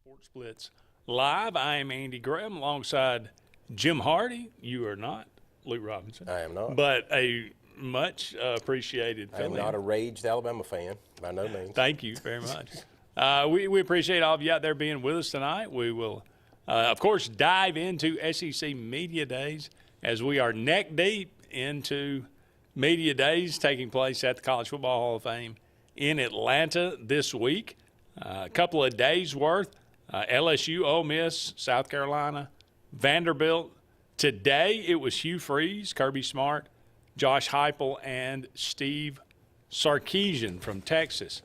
Sports Blitz live. I am Andy Graham alongside Jim Hardy. You are not Luke Robinson. I am not. But a much appreciated I am fill-in. not a raged Alabama fan, by no means. Thank you very much. We appreciate all of you out there being with us tonight. We will, of course, dive into SEC Media Days as we are neck deep into Media Days taking place at the College Football Hall of Fame in Atlanta this week. A couple of days' worth. LSU, Ole Miss, South Carolina, Vanderbilt. Today it was Hugh Freeze, Kirby Smart, Josh Heupel, and Steve Sarkisian from Texas.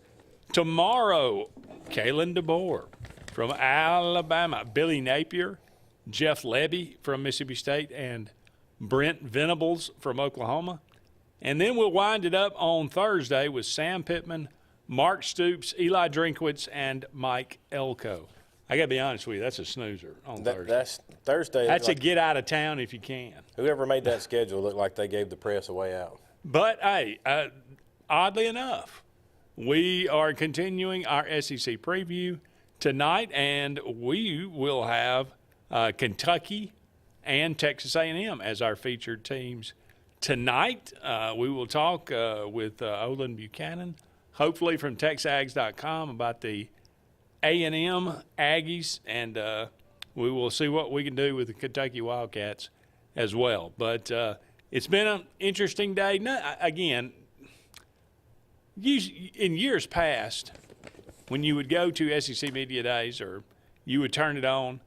Tomorrow, Kalen DeBoer from Alabama, Billy Napier, Jeff Lebby from Mississippi State, and Brent Venables from Oklahoma. And then we'll wind it up on Thursday with Sam Pittman, Mark Stoops, Eli Drinkwitz, and Mike Elko. I got to be honest with you, that's a snoozer on Thursday. That's Thursday. That's a get out of town if you can. Whoever made that schedule looked like they gave the press a way out. But, hey, oddly enough, we are continuing our SEC preview tonight, and we will have Kentucky and Texas A&M as our featured teams tonight. We will talk with Olin Buchanan, hopefully from TexAgs.com, about the A&M Aggies, and we will see what we can do with the Kentucky Wildcats as well. But it's been an interesting day. Again, in years past, when you would go to SEC Media Days or you would turn it on,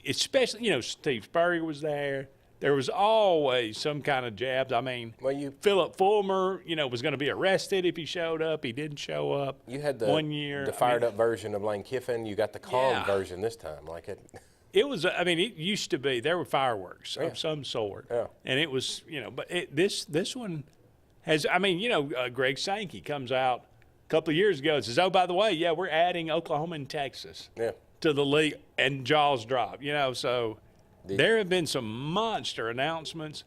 especially, Steve Spurrier was there. There was always some kind of jabs. I mean, Philip Fulmer, was going to be arrested if he showed up. He didn't show up. You had the 1 year. The fired-up version of Lane Kiffin. You got the calm version this time. It was. It used to be there were fireworks of some sort, and it was. But this one has. Greg Sankey comes out a couple of years ago and says, "Oh, by the way, we're adding Oklahoma and Texas to the league," and jaws drop. So. There have been some monster announcements.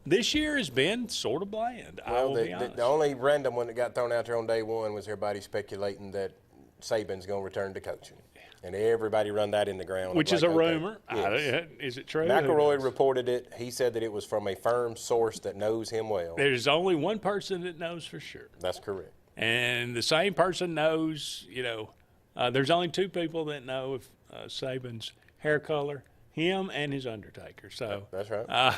This year has been sort of bland, I will be honest. The only random one that got thrown out there on day one was everybody speculating that Saban's going to return to coaching. And everybody run that in the ground. Which is a rumor. Yes. Is it true? McElroy reported it. He said that it was from a firm source that knows him well. There's only one person that knows for sure. That's correct. And the same person knows, there's only two people that know if Saban's hair color, him and his Undertaker. So that's right.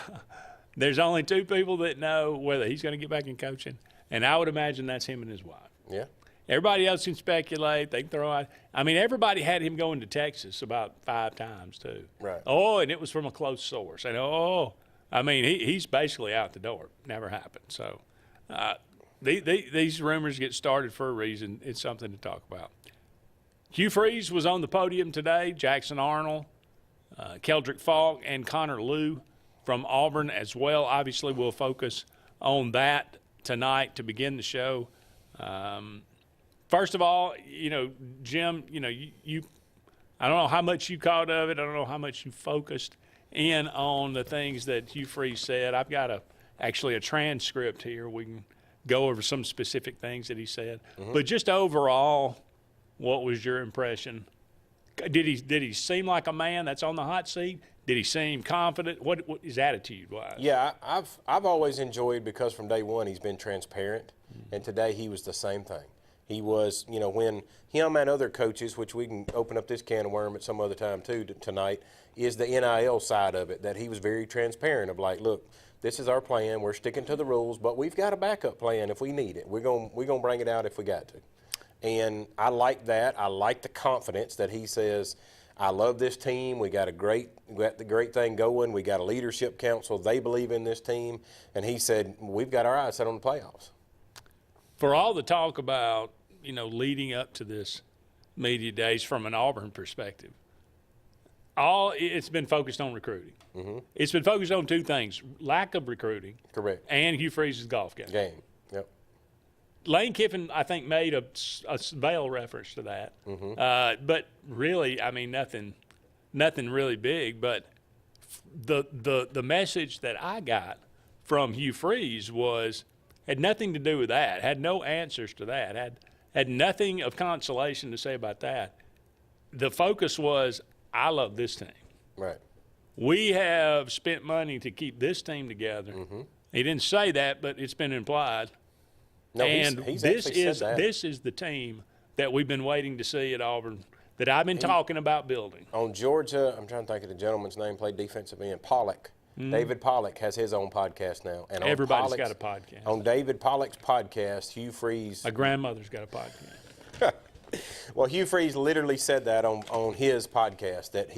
There's only two people that know whether he's going to get back in coaching, and I would imagine that's him and his wife. Yeah. Everybody else can speculate. They can throw out. Everybody had him going to Texas about 5 times too. Right. Oh, and it was from a close source. And he's basically out the door. Never happened. So these rumors get started for a reason. It's something to talk about. Hugh Freeze was on the podium today. Jackson Arnold, Keldrick Falk, and Connor Liu from Auburn as well. Obviously, we'll focus on that tonight to begin the show. First of all, Jim, I don't know how much you caught of it. I don't know how much you focused in on the things that Hugh Freeze said. I've got actually a transcript here. We can go over some specific things that he said. Mm-hmm. But just overall, what was your impression? Did he seem like a man that's on the hot seat? Did he seem confident? What his attitude was? Yeah, I've always enjoyed, because from day one he's been transparent, and today he was the same thing. He was, when him and other coaches, which we can open up this can of worm at some other time too tonight, is the NIL side of it, that he was very transparent of look, this is our plan. We're sticking to the rules, but we've got a backup plan if we need it. We're gonna bring it out if we got to. And I like that. I like the confidence that he says, I love this team. We got the great thing going. We got a leadership council. They believe in this team. And he said, we've got our eyes set on the playoffs. For all the talk about, leading up to this media days from an Auburn perspective, it's been focused on recruiting. Mm-hmm. It's been focused on two things: lack of recruiting, correct, and Hugh Freeze's golf game. Yep. Lane Kiffin, I think, made a veil reference to that. Mm-hmm. But really, nothing really big. But the message that I got from Hugh Freeze had nothing to do with that, had no answers to that, had nothing of consolation to say about that. the focus was, I love this team. Right. We have spent money to keep this team together. Mm-hmm. He didn't say that, but it's been implied. No, and he's this actually is said that. this is the team that we've been waiting to see at Auburn, that I've been talking about building. On Georgia, I'm trying to think of the gentleman's name, played defensive end, Pollock. David Pollock has his own podcast now. And on Everybody's Pollock's- got a podcast. On David Pollock's podcast, Hugh Freeze. My grandmother's got a podcast. Well, Hugh Freeze literally said that on his podcast, that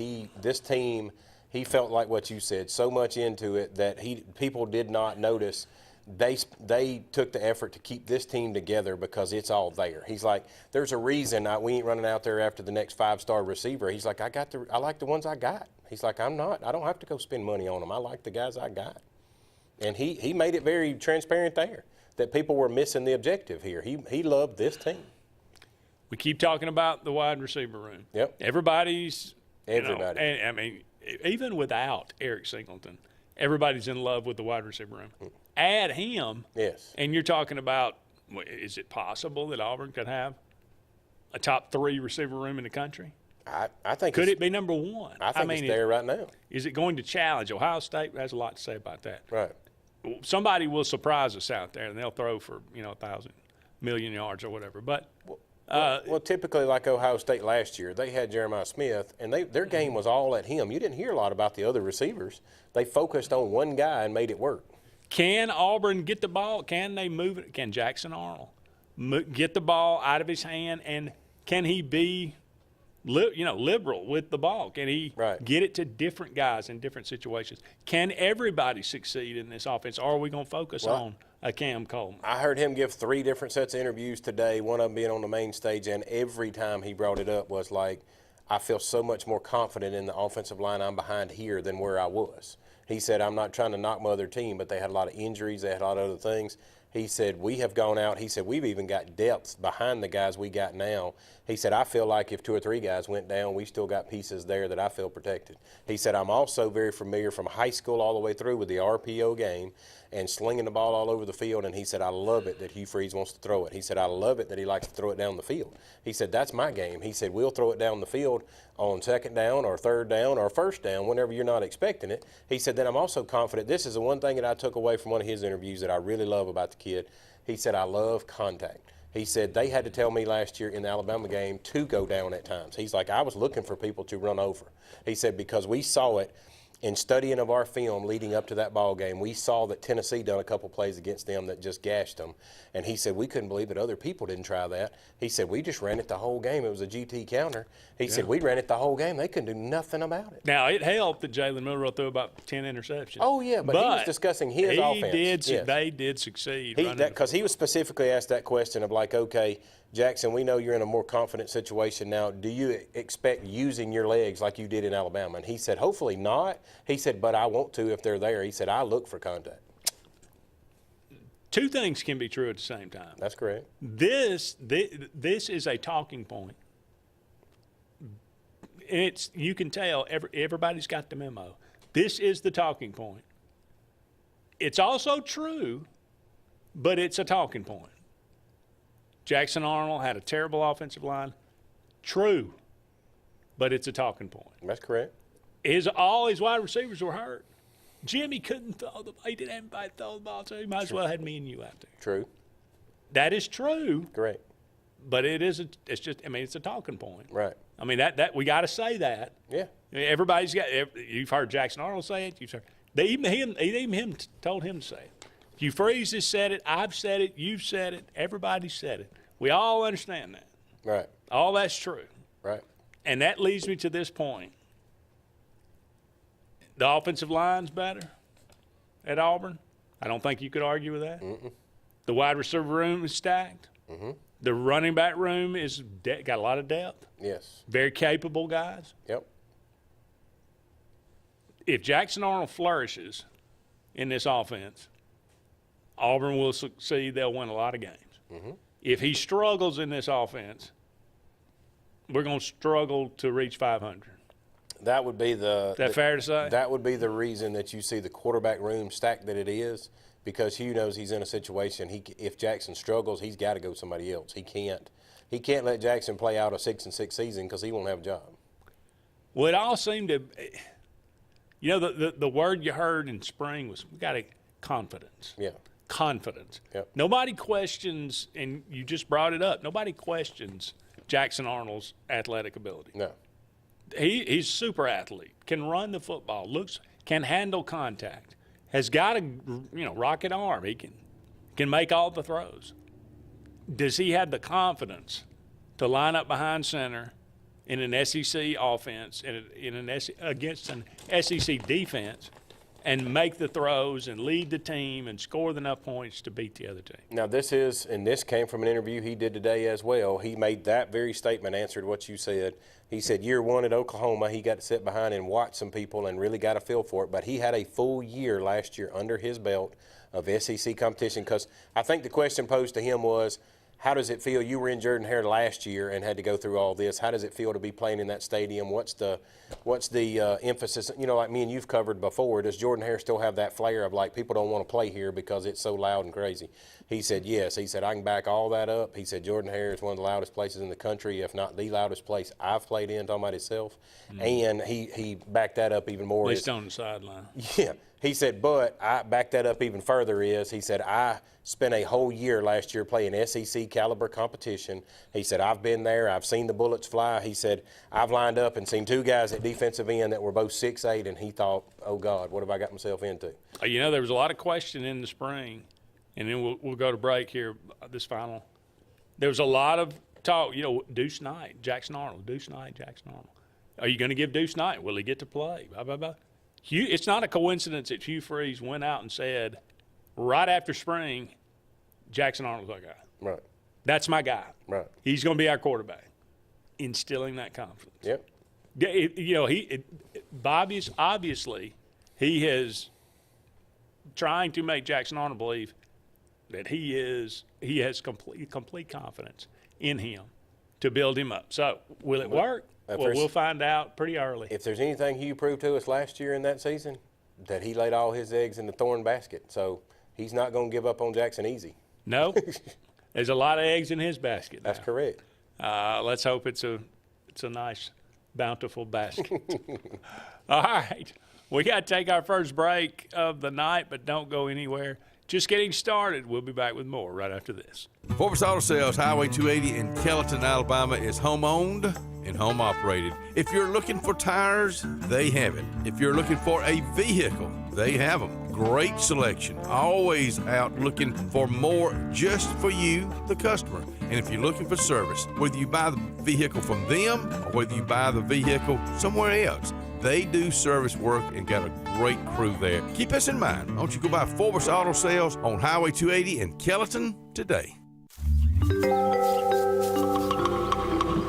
this team, he felt like what you said, so much into it that people did not notice. They took the effort to keep this team together because it's all there. He's like, there's a reason we ain't running out there after the next 5-star receiver. He's like, I like the ones I got. He's like, I don't have to go spend money on them. I like the guys I got. And he made it very transparent there that people were missing the objective here. He loved this team. We keep talking about the wide receiver room. Yep. Everybody's. Everybody. And, I mean, even without Eric Singleton, everybody's in love with the wide receiver room. Add him. Yes. And you're talking about, is it possible that Auburn could have a top 3 receiver room in the country? I think Could it be number 1? I think it's there right now. Is it going to challenge? Ohio State has a lot to say about that. Right. Somebody will surprise us out there, and they'll throw for 1,000 million yards or whatever. But Well, typically, like Ohio State last year, they had Jeremiah Smith, and their game was all at him. You didn't hear a lot about the other receivers. They focused on one guy and made it work. can Auburn get the ball? Can they move it? Can Jackson Arnold get the ball out of his hand, and can he be liberal with the ball? Can he get it to different guys in different situations? Can everybody succeed in this offense, or are we going to focus on a Cam Coleman? I heard him give 3 different sets of interviews today, one of them being on the main stage, and every time he brought it up was like, I feel so much more confident in the offensive line I'm behind here than where I was. He said, I'm not trying to knock my other team, but they had a lot of injuries, they had a lot of other things. He said, we have gone out. He said, we've even got depth behind the guys we got now. He said, I feel like if 2 or 3 guys went down, we still got pieces there that I feel protected. He said, I'm also very familiar from high school all the way through with the RPO game and slinging the ball all over the field. And he said, I love it that Hugh Freeze wants to throw it. He said, I love it that he likes to throw it down the field. He said, that's my game. He said, we'll throw it down the field on 2nd down or 3rd down or 1st down whenever you're not expecting it. He said, then I'm also confident. This is the one thing that I took away from one of his interviews that I really love about the kid. He said, I love contact. He said, they had to tell me last year in the Alabama game to go down at times. He's like, I was looking for people to run over. He said, because we saw it in studying of our film leading up to that ball game. We saw that Tennessee done a couple plays against them that just gashed them. And he said, we couldn't believe that other people didn't try that. He said, we just ran it the whole game. It was a GT counter. He said, we ran it the whole game. They couldn't do nothing about it. Now, it helped that Jalen Milroe threw about 10 interceptions. Oh, yeah, but he was discussing his offense. They did succeed. Because he was specifically asked that question of like, okay, Jackson, we know you're in a more confident situation now. Do you expect using your legs like you did in Alabama? And he said, hopefully not. He said, but I want to if they're there. He said, I look for contact. 2 things can be true at the same time. That's correct. This is a talking point. You can tell everybody's got the memo. This is the talking point. It's also true, but it's a talking point. Jackson Arnold had a terrible offensive line. True, but it's a talking point. That's correct. All his wide receivers were hurt. Jimmy couldn't throw the ball. He didn't have anybody to throw the ball to. He might as well have had me and you out there. True. That is true. Correct. But it's a talking point. Right. I mean, that we got to say that. Yeah. Everybody's got. You've heard Jackson Arnold say it. You've heard. Even him told him to say it. Hugh Freeze has said it. I've said it. You've said it. Everybody's said it. We all understand that. Right. All that's true. Right. And that leads me to this point. The offensive line's better at Auburn. I don't think you could argue with that. Mm-mm. The wide receiver room is stacked. Mm-hmm. The running back room is got a lot of depth. Yes. Very capable guys. Yep. If Jackson Arnold flourishes in this offense, Auburn will succeed. They'll win a lot of games. Mm-hmm. If he struggles in this offense, we're going to struggle to reach 500. That would be Is that fair to say? That would be the reason that you see the quarterback room stacked that it is, because Hugh knows he's in a situation. If Jackson struggles, he's got to go somebody else. He can't he can't let Jackson play out a 6-6 season because he won't have a job. Well, it all seemed to, the word you heard in spring was we got confidence. Yeah. Confidence. Yep. Nobody questions, and you just brought it up, nobody questions Jackson Arnold's athletic ability. No. He's a super athlete, can run the football, can handle contact, has got a rocket arm. He can make all the throws. Does he have the confidence to line up behind center in an SEC offense against an SEC defense and make the throws and lead the team and score enough points to beat the other team? Now, this came from an interview he did today as well. He made that very statement, answered what you said. He said year one at Oklahoma, he got to sit behind and watch some people and really got a feel for it. But he had a full year last year under his belt of SEC competition, because I think the question posed to him was, how does it feel? You were in Jordan-Hare last year and had to go through all this. How does it feel to be playing in that stadium? What's the emphasis? Like me and you've covered before, does Jordan-Hare still have that flair of like people don't want to play here because it's so loud and crazy? He said yes. He said I can back all that up. He said Jordan-Hare is one of the loudest places in the country, if not the loudest place I've played in, talking about himself. And he backed that up even more. At least on the sideline. Yeah. He said, but I back that up even further he said, I spent a whole year last year playing SEC caliber competition. He said, I've been there. I've seen the bullets fly. He said, I've lined up and seen two guys at defensive end that were both 6'8", and he thought, oh, God, what have I got myself into? There was a lot of question in the spring, and then we'll go to break here, this final. There was a lot of talk, Deuce Knight, Jackson Arnold, Deuce Knight, Jackson Arnold. Are you going to give Deuce Knight? Will he get to play? Blah, blah, blah. It's not a coincidence that Hugh Freeze went out and said, right after spring, Jackson Arnold's our guy. Right. That's my guy. Right. He's going to be our quarterback. Instilling that confidence. Yep. Obviously, he is trying to make Jackson Arnold believe that he has complete confidence in him to build him up. So, will it work? Well, we'll find out pretty early. If there's anything Hugh proved to us last year in that season, that he laid all his eggs in the thorn basket. So he's not going to give up on Jackson easy. No. There's a lot of eggs in his basket now. That's correct. Let's hope it's a nice, bountiful basket. All right. We got to take our first break of the night, but don't go anywhere. Just getting started. We'll be back with more right after this. Sportz Auto Sales, Highway 280 in Kellyton, Alabama, is home-owned and home-operated. If you're looking for tires, they have it. If you're looking for a vehicle, they have them. Great selection. Always out looking for more just for you, the customer. And if you're looking for service, whether you buy the vehicle from them or whether you buy the vehicle somewhere else, they do service work and got a great crew there. Keep us in mind. Why don't you go by Sportz Auto Sales on Highway 280 in Kellyton today.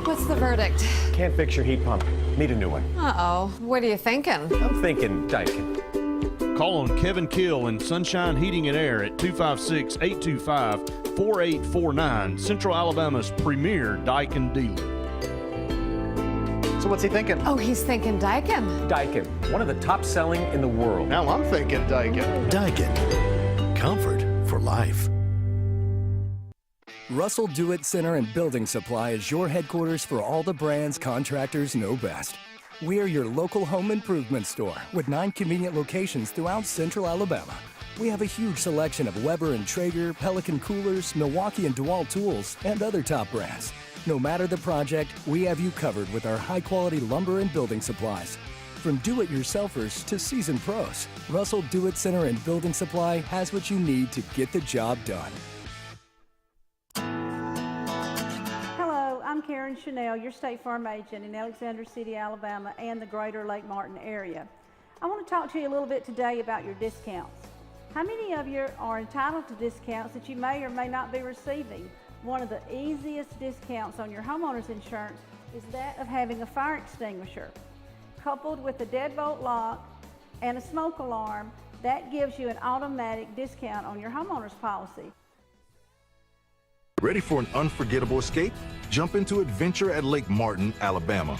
What's the verdict? Can't fix your heat pump. Need a new one. Uh-oh. What are you thinking? I'm thinking Daikin. Call on Kevin Kill and Sunshine Heating and Air at 256-825-4849, Central Alabama's premier Daikin dealer. So what's he thinking? Oh, he's thinking Daikin. Daikin, one of the top selling in the world. Now I'm thinking Daikin. Daikin, comfort for life. Russell Do-It Center and Building Supply is your headquarters for all the brands contractors know best. We are your local home improvement store with 9 convenient locations throughout Central Alabama. We have a huge selection of Weber and Traeger, Pelican coolers, Milwaukee and DeWalt tools, and other top brands. No matter the project, we have you covered with our high-quality lumber and building supplies. From do-it-yourselfers to seasoned pros, Russell Do-It Center and Building Supply has what you need to get the job done. Hello, I'm Karen Chanel, your State Farm agent in Alexander City, Alabama, and the greater Lake Martin area. I want to talk to you a little bit today about your discounts. How many of you are entitled to discounts that you may or may not be receiving? One of the easiest discounts on your homeowner's insurance is that of having a fire extinguisher. Coupled with a deadbolt lock and a smoke alarm, that gives you an automatic discount on your homeowner's policy. Ready for an unforgettable escape? Jump into adventure at Lake Martin, Alabama.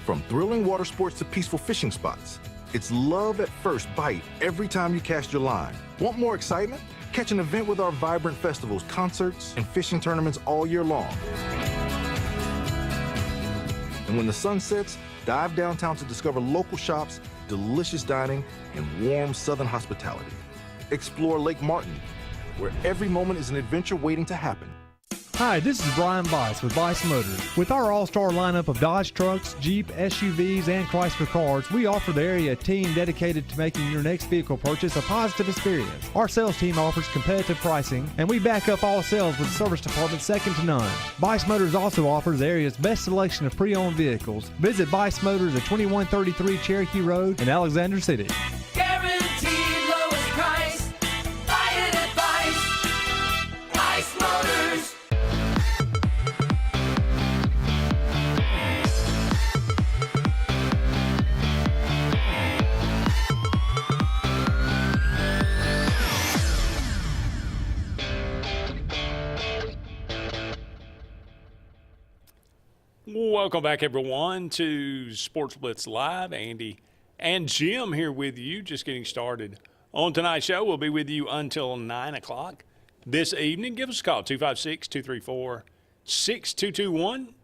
From thrilling water sports to peaceful fishing spots, it's love at first bite every time you cast your line. Want more excitement? Catch an event with our vibrant festivals, concerts, and fishing tournaments all year long. And when the sun sets, dive downtown to discover local shops, delicious dining, and warm Southern hospitality. Explore Lake Martin, where every moment is an adventure waiting to happen. Hi, this is Brian Bice with Bice Motors. With our all-star lineup of Dodge trucks, Jeep, SUVs, and Chrysler cars, we offer the area a team dedicated to making your next vehicle purchase a positive experience. Our sales team offers competitive pricing, and we back up all sales with a service department second to none. Bice Motors also offers the area's best selection of pre-owned vehicles. Visit Bice Motors at 2133 Cherokee Road in Alexander City. Guaranteed lowest price. Buy it at Bice Motors. Welcome back, everyone, to Sports Blitz Live. Andy and Jim here with you, just getting started on tonight's show. We'll be with you until 9 o'clock this evening. Give us a call, 256-234-6221.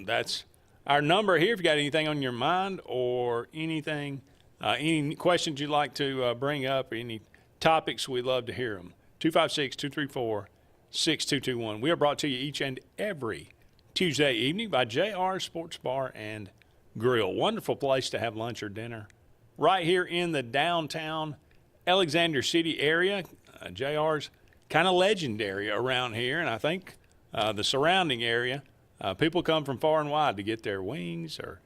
That's our number here. If you got anything on your mind or anything, any questions you'd like to bring up, or any topics, we'd love to hear them. 256-234-6221. We are brought to you each and every Tuesday evening by JR Sports Bar and Grill. Wonderful place to have lunch or dinner right here in the downtown Alexander City area. JR's kind of legendary around here, and I think the surrounding area. People come from far and wide to get their wings or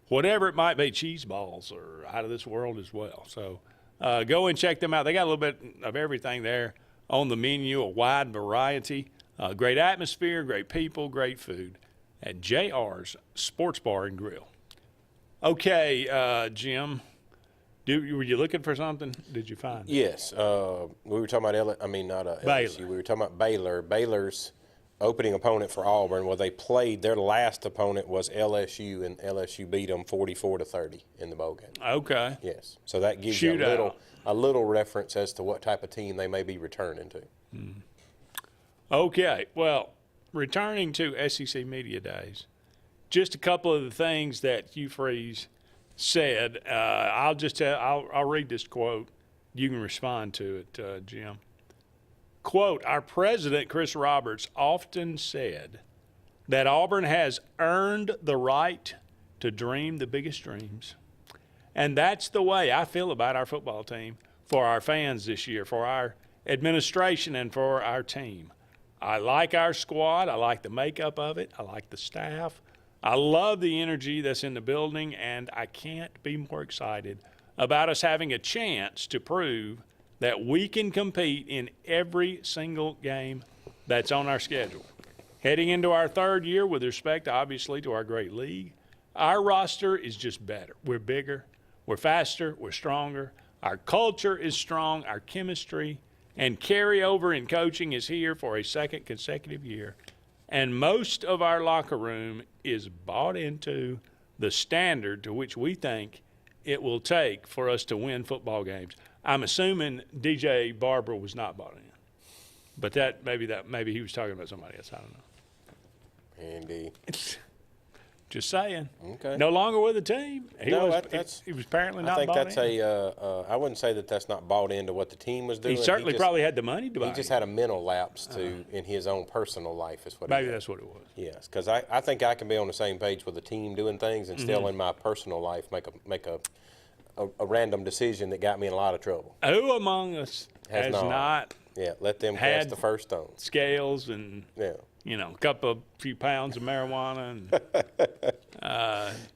whatever it might be, cheese balls or out of this world as well. So go and check them out. They got a little bit of everything there on the menu, a wide variety. Great atmosphere, great people, great food at JR's Sports Bar and Grill. Okay, Jim, were you looking for something? Did you find it? Yes. We were talking about LSU. We were talking about Baylor. Baylor's opening opponent for Auburn, well, they played, their last opponent was LSU, and LSU beat them 44-30 in the bowl game. Okay. Yes. So that gives you a little reference as to what type of team they may be returning to. Okay. Well, returning to SEC Media Days, just a couple of the things that Hugh Freeze said. I'll read this quote. You can respond to it, Jim. Quote, our president, Chris Roberts, often said that Auburn has earned the right to dream the biggest dreams. And that's the way I feel about our football team, for our fans this year, for our administration, and for our team. I like our squad. I like the makeup of it. I like the staff. I love the energy that's in the building, and I can't be more excited about us having a chance to prove that we can compete in every single game that's on our schedule. Heading into our third year, with respect, obviously, to our great league, our roster is just better. We're bigger, we're faster, we're stronger. Our culture is strong, our chemistry and carryover in coaching is here for a second consecutive year. And most of our locker room is bought into the standard to which we think it will take for us to win football games. I'm assuming DJ Barber was not bought in, but maybe he was talking about somebody else. I don't know. Andy, just saying. Okay. No longer with the team. He was apparently not bought in. I think that's I wouldn't say that that's not bought into what the team was doing. He certainly probably had the money to buy. He just had a mental lapse in his own personal life. Is what. Maybe that's what it was. Yes, because I think I can be on the same page with the team doing things and still in my personal life make a random decision that got me in a lot of trouble. Who among us has not? Yeah, let them cast the first stone. Scales and a few pounds of marijuana and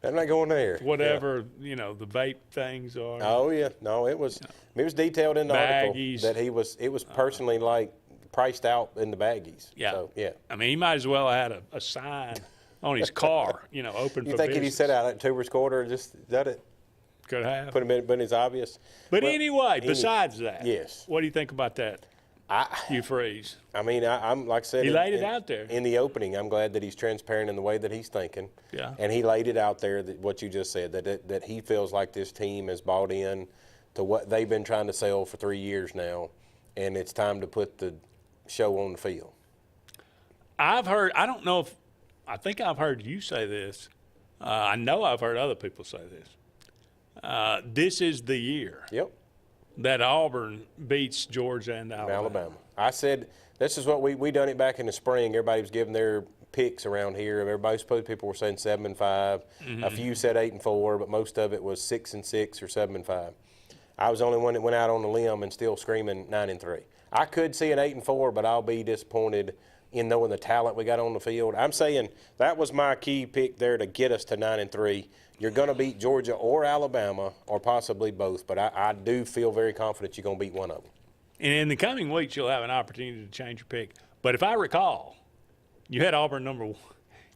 I'm not going there. Whatever the vape things are. Oh yeah, no, it was detailed in the article that it was personally like priced out in the baggies. Yeah, so, yeah. I mean, he might as well have had a sign on his car, open for You think business. he set out at Tuber's Quarter and just did it? Could have. Put him in, but it's obvious. But anyway, besides that, yes. What do you think about that? Hugh Freeze. I mean, I'm like I said. He laid it out there in the opening. I'm glad that he's transparent in the way that he's thinking. Yeah. And he laid it out there that what you just said that he feels like this team has bought in to what they've been trying to sell for 3 years now, and it's time to put the show on the field. I've heard. I don't know if. I think I've heard you say this I know I've heard other people say this. This is the year that Auburn beats Georgia and Alabama. I said this is what we done it back in the spring. Everybody was giving their picks around here. People were saying 7-5. A few said 8-4, but most of it was 6-6 or 7-5. I was the only one that went out on the limb and still screaming 9-3. I could see an 8-4, but I'll be disappointed in knowing the talent we got on the field. I'm saying that was my key pick there to get us to 9-3. You're going to beat Georgia or Alabama or possibly both, but I do feel very confident you're going to beat one of them. And in the coming weeks, you'll have an opportunity to change your pick. But if I recall, you had Auburn number one.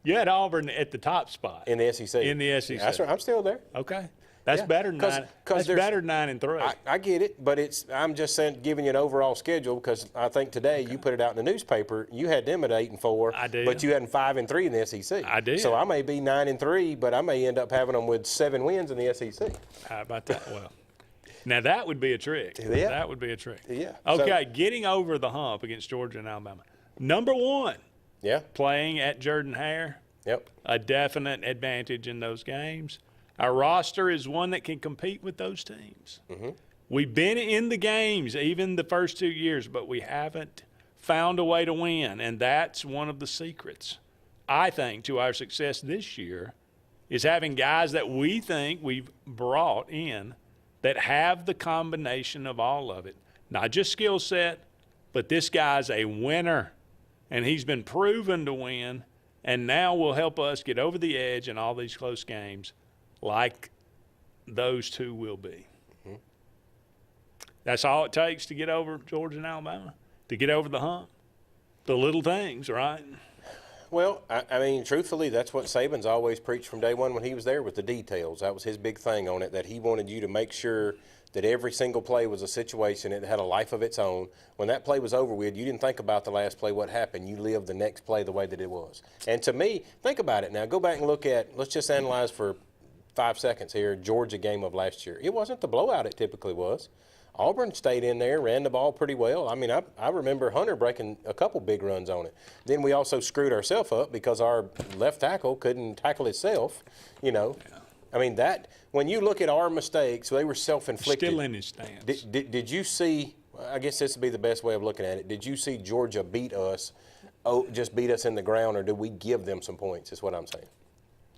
You had Auburn at the top spot in the SEC. In the SEC, that's right. I'm still there. Okay, that's better than 9. That's better than 9-3. I get it, but I'm just saying, giving you an overall schedule because I think today you put it out in the newspaper. You had them at 8-4. I did. But you had 5-3 in the SEC. I did. So I may be 9-3, but I may end up having them with 7 wins in the SEC. How about that? Well. Now, that would be a trick. Yeah. That would be a trick. Yeah. Okay, getting over the hump against Georgia and Alabama. Number one, playing at Jordan-Hare, a definite advantage in those games. Our roster is one that can compete with those teams. We've been in the games even the first 2 years, but we haven't found a way to win, and that's one of the secrets, I think, to our success this year is having guys that we think we've brought in that have the combination of all of it. Not just skill set, but this guy's a winner, and he's been proven to win, and now will help us get over the edge in all these close games like those two will be. That's all it takes to get over Georgia and Alabama, to get over the hump. The little things, right? Well, I mean, truthfully, that's what Saban's always preached from day one when he was there with the details. That was his big thing on it, that he wanted you to make sure that every single play was a situation that had a life of its own. When that play was over with, you didn't think about the last play, what happened. You lived the next play the way that it was. And to me, think about it now. Go back and look at, let's just analyze for 5 seconds here, Georgia game of last year. It wasn't the blowout it typically was. Auburn stayed in there, ran the ball pretty well. I mean, I remember Hunter breaking a couple big runs on it. Then we also screwed ourselves up because our left tackle couldn't tackle itself, you know. Yeah. I mean, that when you look at our mistakes, they were self-inflicted. Still in his stance. Did you see, I guess this would be the best way of looking at it, did you see Georgia beat us, just beat us in the ground, or did we give them some points is what I'm saying?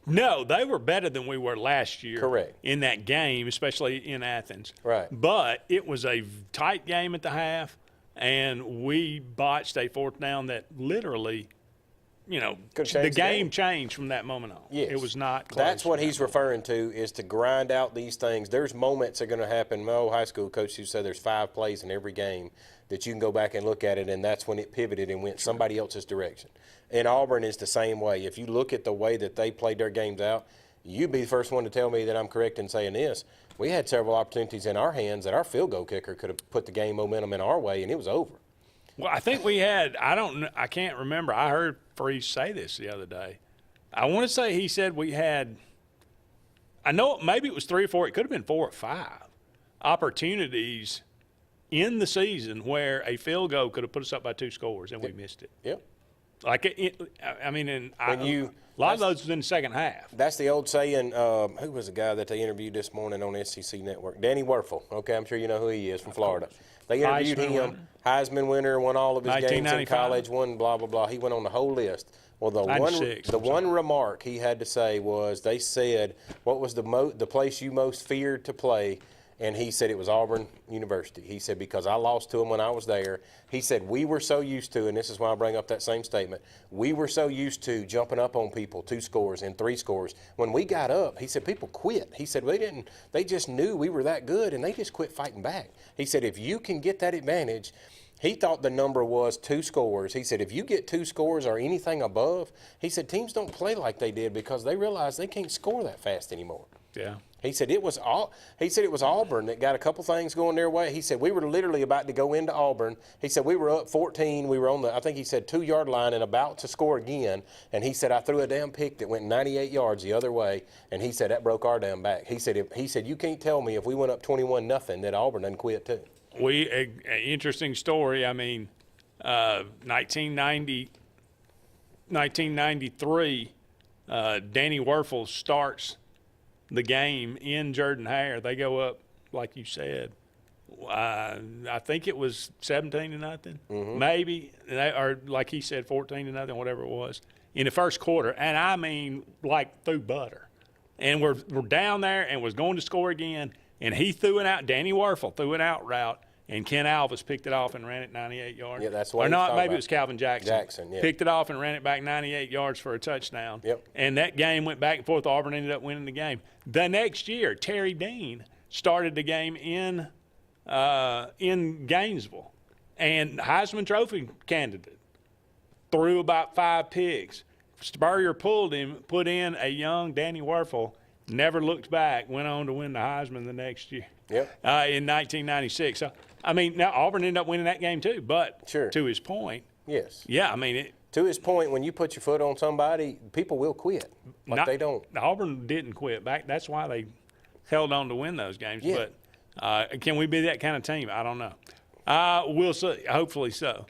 No, they were better than we were last year. Correct. In that game, especially in Athens. Right. But it was a tight game at the half, and we botched a fourth down that literally, you know, the game changed from that moment on. Yes. It was not close. That's what he's referring to, is to grind out these things. There's moments that are going to happen. My old high school coach who said there's 5 plays in every game that you can go back and look at it, and that's when it pivoted and went somebody else's direction. And Auburn is the same way. If you look at the way that they played their games out, you'd be the first one to tell me that I'm correct in saying this. We had several opportunities in our hands that our field goal kicker could have put the game momentum in our way, and it was over. Well, I think we had, I can't remember. I heard Freeze say this the other day. I want to say he said we had, I know maybe it was 3 or 4, it could have been 4 or 5 opportunities in the season where a field goal could have put us up by 2 scores, and we missed it. Yep. Like, I mean, a lot of those was in the second half. That's the old saying. Who was the guy that they interviewed this morning on SEC Network? Danny Werfel. Okay, I'm sure you know who he is from Florida. They interviewed him. Heisman winner, won all of his games in college, won blah, blah, blah. He went on the whole list. Well, the one remark he had to say was, they said, what was the place you most feared to play? And he said it was Auburn University. He said, because I lost to them when I was there. He said, we were so used to, and this is why I bring up that same statement, we were so used to jumping up on people, 2 scores and 3 scores. When we got up, he said, people quit. He said, they just knew we were that good, and they just quit fighting back. He said, if you can get that advantage, he thought the number was 2 scores. He said, if you get 2 scores or anything above, he said, teams don't play like they did because they realize they can't score that fast anymore. Yeah. He said it was Auburn that got a couple things going their way. He said we were literally about to go into Auburn. He said we were up 14. We were on the, I think he said 2-yard line and about to score again. And he said I threw a damn pick that went 98 yards the other way. And he said that broke our damn back. He said you can't tell me if we went up 21-0 that Auburn didn't quit too. Interesting story. I mean, 1993. Danny Werfel starts the game in Jordan-Hare. They go up, like you said, I think it was 17-0, maybe, or like he said, 14-0, whatever it was, in the first quarter. And I mean, like through butter. And we're down there and was going to score again. And he threw it out. Danny Werfel threw an out route, and Ken Alvis picked it off and ran it 98 yards. Yeah, that's what. Or not, maybe it was Calvin Jackson. Jackson, yeah. Picked it off and ran it back 98 yards for a touchdown. Yep. And that game went back and forth. Auburn ended up winning the game. The next year, Terry Dean started the game in Gainesville, and Heisman Trophy candidate, threw about 5 picks. Spurrier pulled him, put in a young Danny Werfel, never looked back, went on to win the Heisman the next year. Yep. In 1996. So, I mean, now Auburn ended up winning that game too, but Sure. to his point. Yes. Yeah, I mean, To his point, when you put your foot on somebody, people will quit. They don't. Auburn didn't quit back. That's why they held on to win those games. Yeah. But can we be that kind of team? I don't know. We'll see. Hopefully so.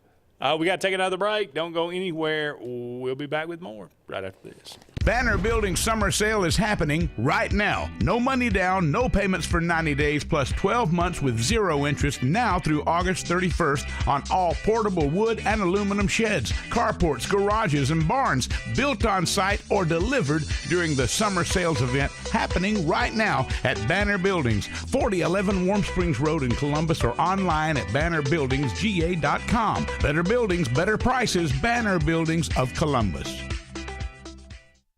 We got to take another break. Don't go anywhere. We'll be back with more right after this. Banner Building Summer Sale is happening right now. No money down, no payments for 90 days, plus 12 months with 0 interest now through August 31st on all portable wood and aluminum sheds, carports, garages, and barns built on site or delivered during the summer sales event happening right now at Banner Buildings, 4011 Warm Springs Road in Columbus, or online at bannerbuildingsga.com. Better buildings, better prices, Banner Buildings of Columbus.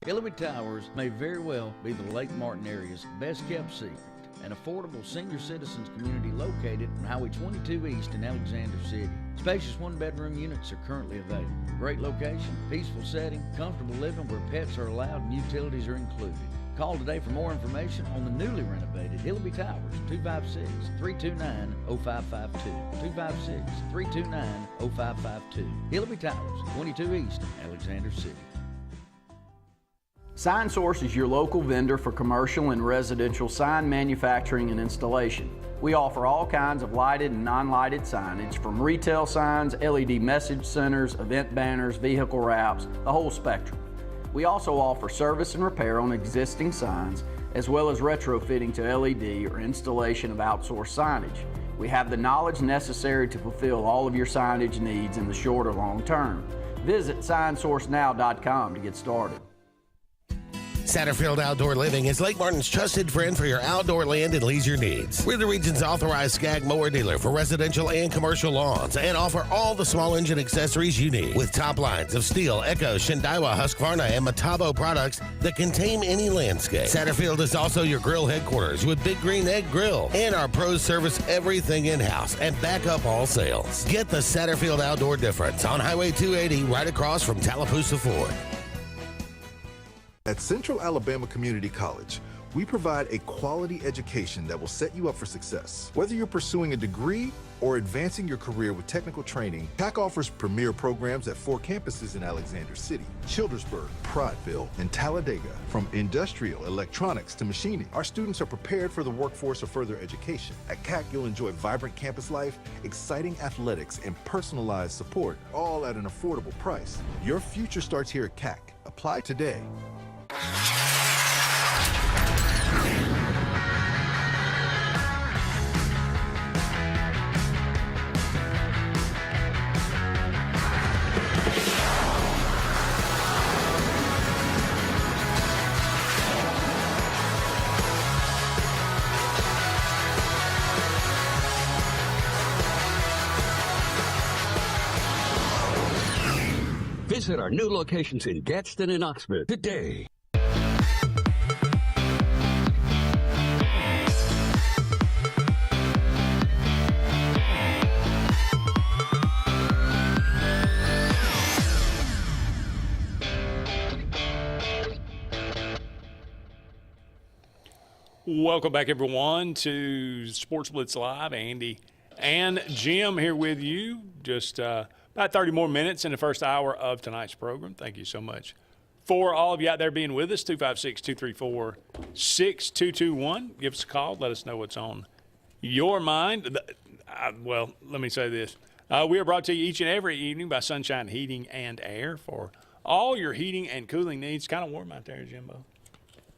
Illiby Towers may very well be the Lake Martin area's best-kept secret. An affordable senior citizens community located on Highway 22 East in Alexander City. Spacious one-bedroom units are currently available. Great location, peaceful setting, comfortable living where pets are allowed and utilities are included. Call today for more information on the newly renovated Illiby Towers, 256-329-0552. 256-329-0552. Illiby Towers, 22 East, Alexander City. Sign Source is your local vendor for commercial and residential sign manufacturing and installation. We offer all kinds of lighted and non-lighted signage, from retail signs, LED message centers, event banners, vehicle wraps, the whole spectrum. We also offer service and repair on existing signs, as well as retrofitting to LED or installation of outsourced signage. We have the knowledge necessary to fulfill all of your signage needs in the short or long term. Visit signsourcenow.com to get started. Satterfield Outdoor Living is Lake Martin's trusted friend for your outdoor land and leisure needs. We're the region's authorized Skag mower dealer for residential and commercial lawns and offer all the small engine accessories you need. With top lines of Steel, Echo, Shindaiwa, Husqvarna, and Metabo products that can tame any landscape. Satterfield is also your grill headquarters with Big Green Egg Grill. And our pros service everything in-house and back up all sales. Get the Satterfield Outdoor difference on Highway 280 right across from Tallapoosa Ford. At Central Alabama Community College, we provide a quality education that will set you up for success. Whether you're pursuing a degree or advancing your career with technical training, CAC offers premier programs at 4 campuses in Alexander City, Childersburg, Prattville, and Talladega. From industrial, electronics to machining, our students are prepared for the workforce or further education. At CAC, you'll enjoy vibrant campus life, exciting athletics, and personalized support, all at an affordable price. Your future starts here at CAC. Apply today. Visit our new locations in Gadsden and Oxford today. Welcome back, everyone, to Sports Blitz Live. Andy and Jim here with you. Just about 30 more minutes in the first hour of tonight's program. Thank you so much for all of you out there being with us. 256-234-6221. Give us a call. Let us know what's on your mind. Well, let me say this. We are brought to you each and every evening by Sunshine Heating and Air. For all your heating and cooling needs. Kind of warm out there, Jimbo.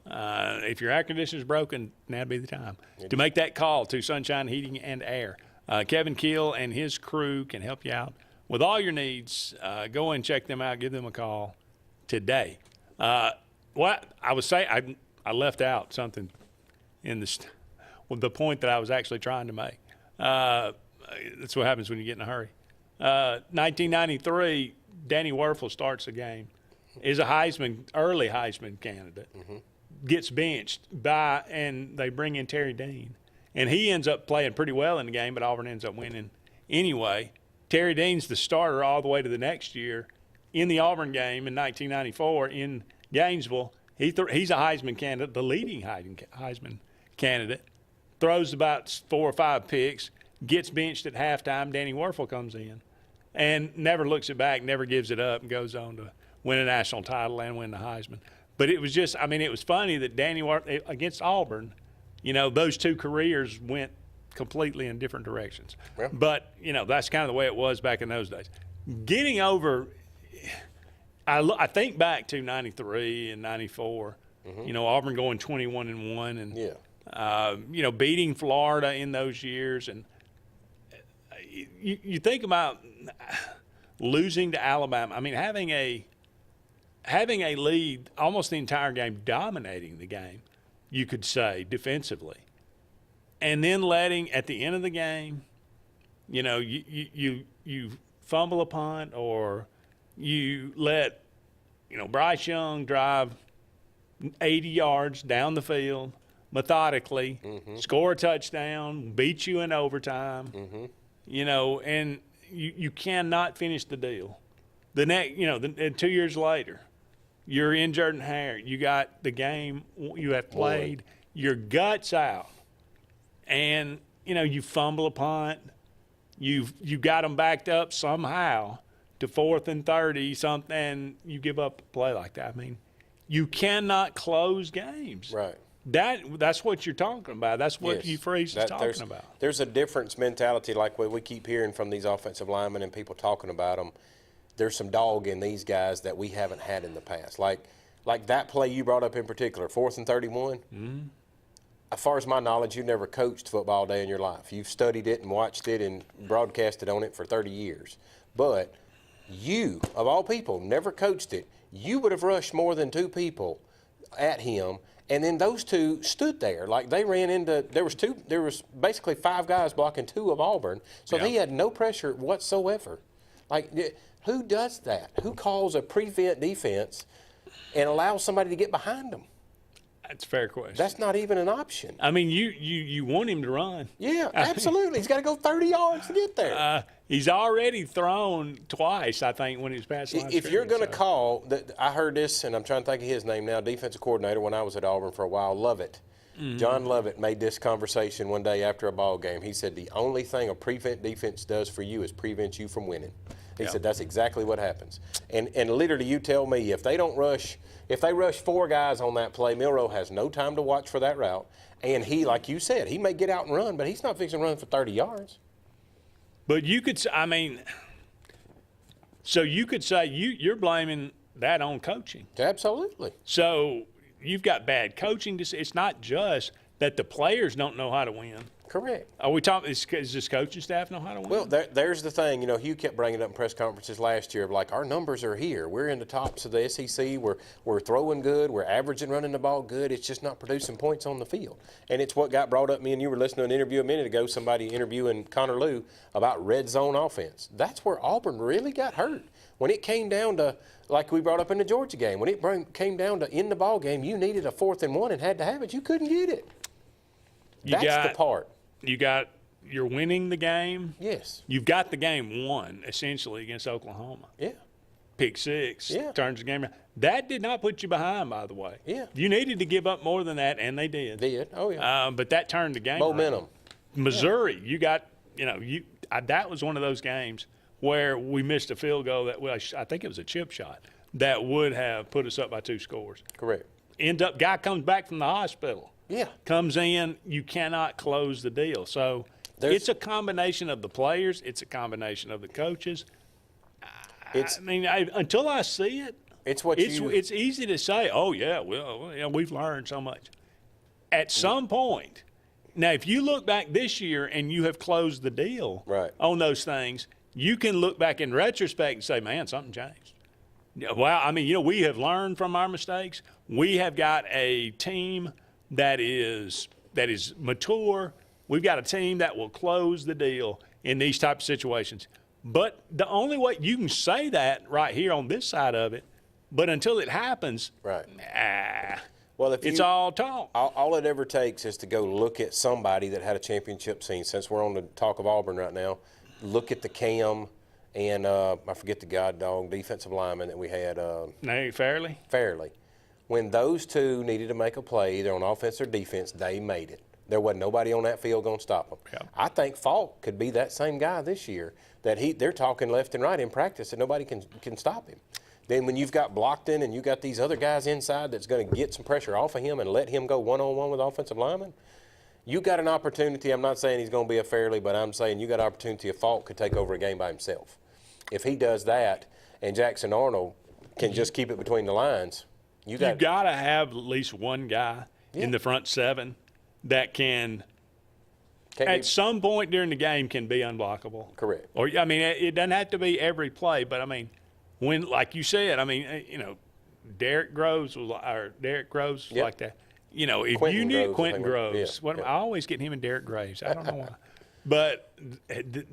If your air conditioner's broken, now'd be the time to make that call to Sunshine Heating and Air. Kevin Keel and his crew can help you out with all your needs. Go and check them out. Give them a call today. What I was saying, I left out something in the point that I was actually trying to make. That's what happens when you get in a hurry. 1993, Danny Werfel starts the game. Is a early Heisman candidate. Gets benched and they bring in Terry Dean. And he ends up playing pretty well in the game, but Auburn ends up winning anyway. Terry Dean's the starter all the way to the next year. In the Auburn game in 1994 in Gainesville, he's a Heisman candidate, the leading Heisman candidate. Throws about 4 or 5 picks, gets benched at halftime. Danny Werfel comes in and never looks it back, never gives it up, and goes on to win a national title and win the Heisman. But it was just, it was funny that Danny Werfel against Auburn, those two careers went completely in different directions. Yeah. But, that's kind of the way it was back in those days. Getting over, I think back to 93 and 94, Auburn going 21-1 and, beating Florida in those years. And you think about losing to Alabama. Having a lead almost the entire game, dominating the game, you could say, defensively. And then letting, at the end of the game, you fumble a punt or you let, Bryce Young drive 80 yards down the field methodically, score a touchdown, beat you in overtime, and you cannot finish the deal. The next, 2 years later, you're in Jordan Hare. You got the game you have played, your guts out, and you fumble a punt. You got them backed up somehow to 4th and 30 something, and you give up a play like that. You cannot close games. Right. That's what you're talking about. That's what you Freeze is talking about. There's a difference mentality, like what we keep hearing from these offensive linemen and people talking about them. There's some dog in these guys that we haven't had in the past. Like that play you brought up in particular, 4th and 31. Mm-hmm. As far as my knowledge, you never coached football day in your life. You've studied it and watched it and broadcasted on it for 30 years. But you, of all people, never coached it. You would have rushed more than 2 people at him, and then those 2 stood there. Like they ran into – there was basically 5 guys blocking 2 of Auburn, so he had no pressure whatsoever. Like – who does that? Who calls a prevent defense and allows somebody to get behind them? That's a fair question. That's not even an option. You want him to run. Yeah, absolutely. He's got to go 30 yards to get there. He's already thrown twice, I think, when he was past the line. If you're going to call, I heard this, and I'm trying to think of his name now, defensive coordinator when I was at Auburn for a while, Lovett. Mm-hmm. John Lovett made this conversation one day after a ball game. He said, the only thing a prevent defense does for you is prevent you from winning. He said that's exactly what happens. And literally you tell me if they rush 4 guys on that play, Milroe has no time to watch for that route. And he, like you said, he may get out and run, but he's not fixing to run for 30 yards. But you could, so you could say you're blaming that on coaching. Absolutely. So you've got bad coaching. It's not just that the players don't know how to win. Correct. Are we talking? Does this coaching staff know how to win? Well, there's the thing. Hugh kept bringing it up in press conferences last year of like our numbers are here. We're in the tops of the SEC. We're throwing good. We're averaging running the ball good. It's just not producing points on the field. And it's what got brought up. Me and you were listening to an interview a minute ago. Somebody interviewing Connor Lew about red zone offense. That's where Auburn really got hurt. When it came down to, like we brought up in the Georgia game, when it came down to in the ball game, you needed a 4th and 1 and had to have it. You couldn't get it. That's the part. You're winning the game. Yes. You've got the game won, essentially, against Oklahoma. Yeah. Pick 6 Yeah. turns the game around. That did not put you behind, by the way. Yeah. You needed to give up more than that, and they did. Oh, yeah. But that turned the game momentum. around. Missouri, you got, that was one of those games where we missed a field goal I think it was a chip shot that would have put us up by 2 scores. Correct. Guy comes back from the hospital. Yeah. Comes in, you cannot close the deal. So it's a combination of the players. It's a combination of the coaches. Until I see it, It's easy to say, oh, yeah, well, we've learned so much. At some point, now, if you look back this year and you have closed the deal on those things, you can look back in retrospect and say, man, something changed. Well, I mean, we have learned from our mistakes. We have got a team that is mature. We've got a team that will close the deal in these type of situations. But the only way you can say that right here on this side of it, but until it happens, well, if it's all talk. All it ever takes is to go look at somebody that had a championship scene. Since we're on the talk of Auburn right now, look at the Cam and I forget the goddamn defensive lineman that we had. Fairley. When those two needed to make a play, either on offense or defense, they made it. There wasn't nobody on that field going to stop them. Yeah. I think Falk could be that same guy this year. They're talking left and right in practice, and nobody can stop him. Then when you've got Blockton and you got these other guys inside that's going to get some pressure off of him and let him go one-on-one with offensive linemen, you got an opportunity. I'm not saying he's going to be a Fairley, but I'm saying you got an opportunity if Falk could take over a game by himself. If he does that and Jackson Arnold can just keep it between the lines, you've got to have at least one guy in the front seven that can at some point during the game can be unblockable. Correct. Or, I mean, it doesn't have to be every play, but, I mean, when, like you said, I mean, Derek Groves was like that. If Quentin you knew Groves, Quentin Groves, I always get him and Derek Graves. I don't know why. But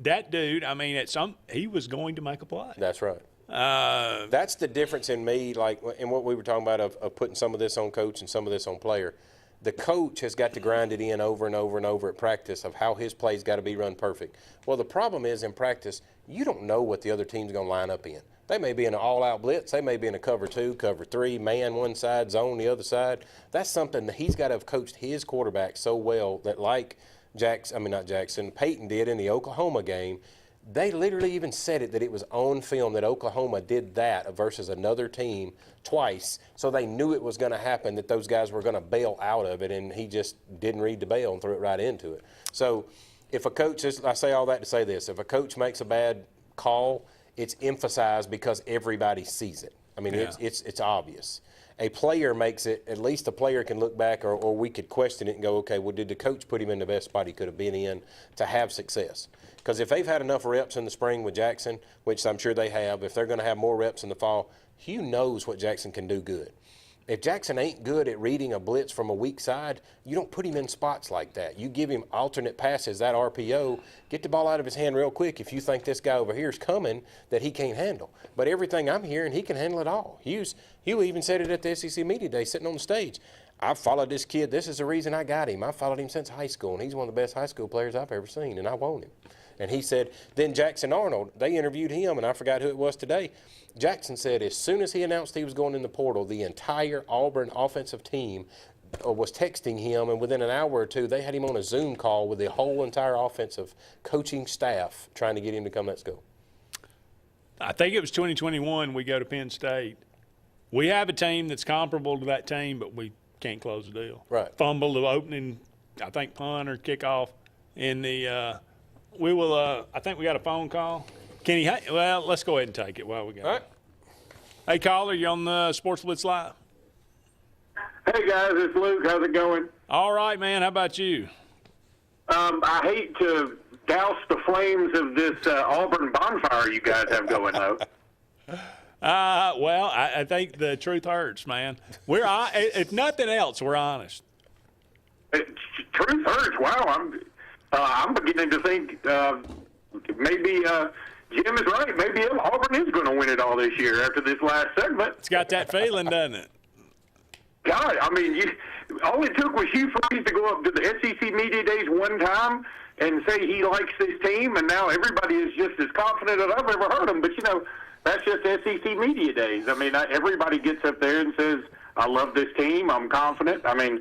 that dude, I mean, he was going to make a play. That's right. That's the difference in me, like, in what we were talking about of putting some of this on coach and some of this on player. The coach has got to grind it in over and over and over at practice of how his play's got to be run perfect. Well, the problem is in practice, you don't know what the other team's going to line up in. They may be in an all-out blitz. They may be in a cover 2, cover 3, man one side, zone the other side. That's something that he's got to have coached his quarterback so well that like Peyton did in the Oklahoma game, they literally even said it that it was on film that Oklahoma did that versus another team twice, so they knew it was going to happen, that those guys were going to bail out of it, and he just didn't read the bail and threw it right into it. So if a coach – I say all that to say this. If a coach makes a bad call – it's emphasized because everybody sees it. I mean, it's obvious. A player makes it, at least a player can look back or we could question it and go, okay, well, did the coach put him in the best spot he could have been in to have success? Because if they've had enough reps in the spring with Jackson, which I'm sure they have, if they're going to have more reps in the fall, Hugh knows what Jackson can do good. If Jackson ain't good at reading a blitz from a weak side, you don't put him in spots like that. You give him alternate passes, that RPO, get the ball out of his hand real quick if you think this guy over here is coming that he can't handle. But everything I'm hearing, he can handle it all. Hugh even said it at the SEC Media Day sitting on the stage. I've followed this kid. This is the reason I got him. I've followed him since high school, and he's one of the best high school players I've ever seen, and I want him. And he said, then Jackson Arnold, they interviewed him, and I forgot who it was today. Jackson said as soon as he announced he was going in the portal, the entire Auburn offensive team was texting him, and within an hour or two, they had him on a Zoom call with the whole entire offensive coaching staff trying to get him to come to that school. I think it was 2021 we go to Penn State. We have a team that's comparable to that team, but we can't close the deal. Right. Fumble the opening, I think, punt or kickoff in the we will I think we got a phone call. Kenny, well, let's go ahead and take it while we got it. All right. Hey, caller, you're on the Sports Blitz Live. Hey, guys, it's Luke. How's it going? All right, man. How about you? I hate to douse the flames of this Auburn bonfire you guys have going, though. Well, I think the truth hurts, man. If nothing else, we're honest. Truth hurts. Wow, I'm beginning to think maybe Jim is right. Maybe Auburn is going to win it all this year after this last segment. It's got that feeling, doesn't it? God, I mean, all it took was Hugh Freeze to go up to the SEC Media Days one time and say he likes this team, and now everybody is just as confident as I've ever heard them. But, that's just SEC Media Days. I mean, everybody gets up there and says, I love this team, I'm confident. I mean,